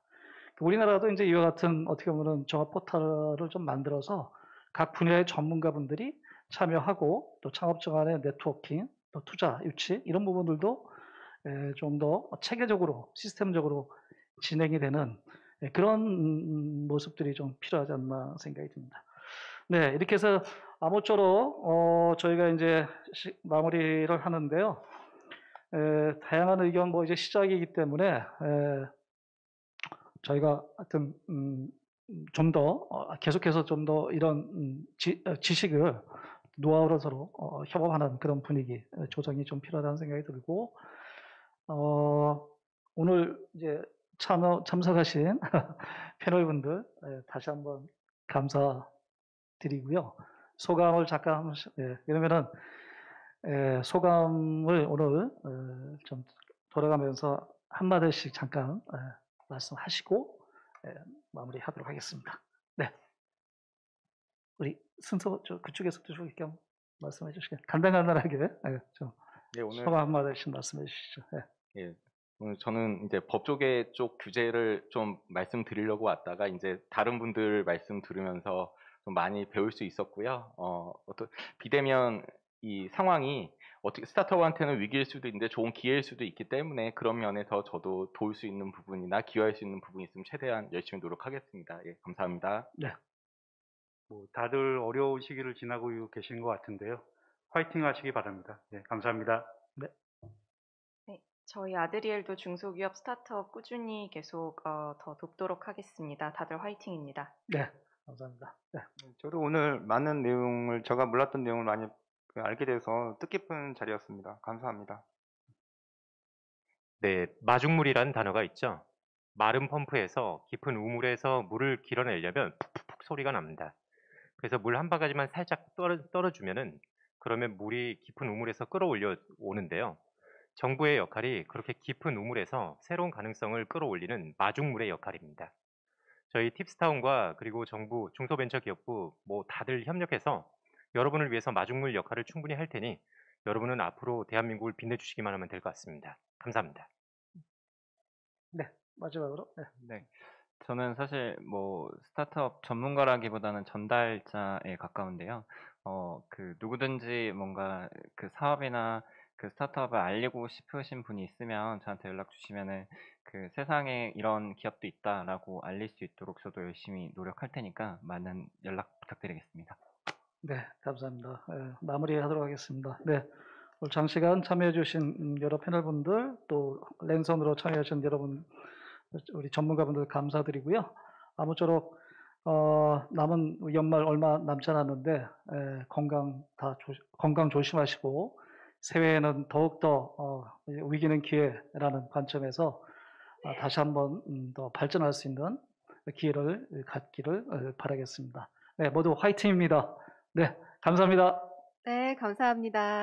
A: 우리나라도 이제 이와 같은 어떻게 보면 종합 포탈을 좀 만들어서 각 분야의 전문가분들이 참여하고 또 창업자 간의 네트워킹, 또 투자 유치 이런 부분들도 좀 더 체계적으로 시스템적으로 진행이 되는 그런 모습들이 좀 필요하지 않나 생각이 듭니다. 네, 이렇게 해서 아무쪼록 저희가 이제 마무리를 하는데요. 다양한 의견 뭐 이제 시작이기 때문에 저희가 하여튼 좀 더 계속해서 좀 더 이런 지식을 노하우로 서로 협업하는 그런 분위기 조정이 좀 필요하다는 생각이 들고 오늘 이제 참석하신 패널분들 다시 한번 감사드리고요. 소감을 잠깐 한 번씩, 그러면은 소감을 오늘 좀 돌아가면서 한마디씩 잠깐 말씀하시고 마무리하도록 하겠습니다. 네, 우리 순서 그쪽에서도 좀 이렇게 말씀해 주시게 간단하게 좀
E: 네, 오늘
A: 소감 한마디씩 말씀해 주시죠.
E: 예, 오늘 저는 이제 법조계 쪽 규제를 좀 말씀드리려고 왔다가 이제 다른 분들 말씀 들으면서 좀 많이 배울 수 있었고요. 어떤 비대면 이 상황이 어떻게 스타트업한테는 위기일 수도 있는데 좋은 기회일 수도 있기 때문에 그런 면에서 저도 도울 수 있는 부분이나 기여할 수 있는 부분이 있으면 최대한 열심히 노력하겠습니다. 예, 감사합니다.
A: 네.
F: 뭐 다들 어려운 시기를 지나고 계신 것 같은데요. 화이팅 하시기 바랍니다. 네, 감사합니다.
A: 네.
C: 네, 저희 아드리엘도 중소기업 스타트업 꾸준히 계속 더 돕도록 하겠습니다. 다들 화이팅입니다.
A: 네, 감사합니다. 네.
B: 저도 오늘 많은 내용을 제가 몰랐던 내용을 많이 알게 돼서 뜻깊은 자리였습니다. 감사합니다.
G: 네, 마중물이라는 단어가 있죠. 마른 펌프에서 깊은 우물에서 물을 길어내려면 푹푹푹 소리가 납니다. 그래서 물 한 바가지만 살짝 떨어주면은 그러면 물이 깊은 우물에서 끌어올려 오는데요. 정부의 역할이 그렇게 깊은 우물에서 새로운 가능성을 끌어올리는 마중물의 역할입니다. 저희 팁스타운과 그리고 정부, 중소벤처기업부 뭐 다들 협력해서 여러분을 위해서 마중물 역할을 충분히 할 테니 여러분은 앞으로 대한민국을 빛내주시기만 하면 될 것 같습니다. 감사합니다.
A: 네, 마지막으로. 네.
D: 네. 저는 사실 뭐 스타트업 전문가라기보다는 전달자에 가까운데요. 누구든지 뭔가 그 사업이나 그 스타트업을 알리고 싶으신 분이 있으면 저한테 연락 주시면은 그 세상에 이런 기업도 있다라고 알릴 수 있도록 저도 열심히 노력할 테니까 많은 연락 부탁드리겠습니다.
A: 네, 감사합니다. 마무리하도록 하겠습니다. 네, 오늘 장시간 참여해주신 여러 패널분들 또 랜선으로 참여하신 여러분 우리 전문가분들 감사드리고요. 아무쪼록 남은 연말 얼마 남지 않았는데 건강 조심하시고 새해에는 더욱더 위기는 기회라는 관점에서 다시 한번 더 발전할 수 있는 기회를 갖기를 바라겠습니다. 네, 모두 화이팅입니다. 네, 감사합니다.
K: 네, 감사합니다.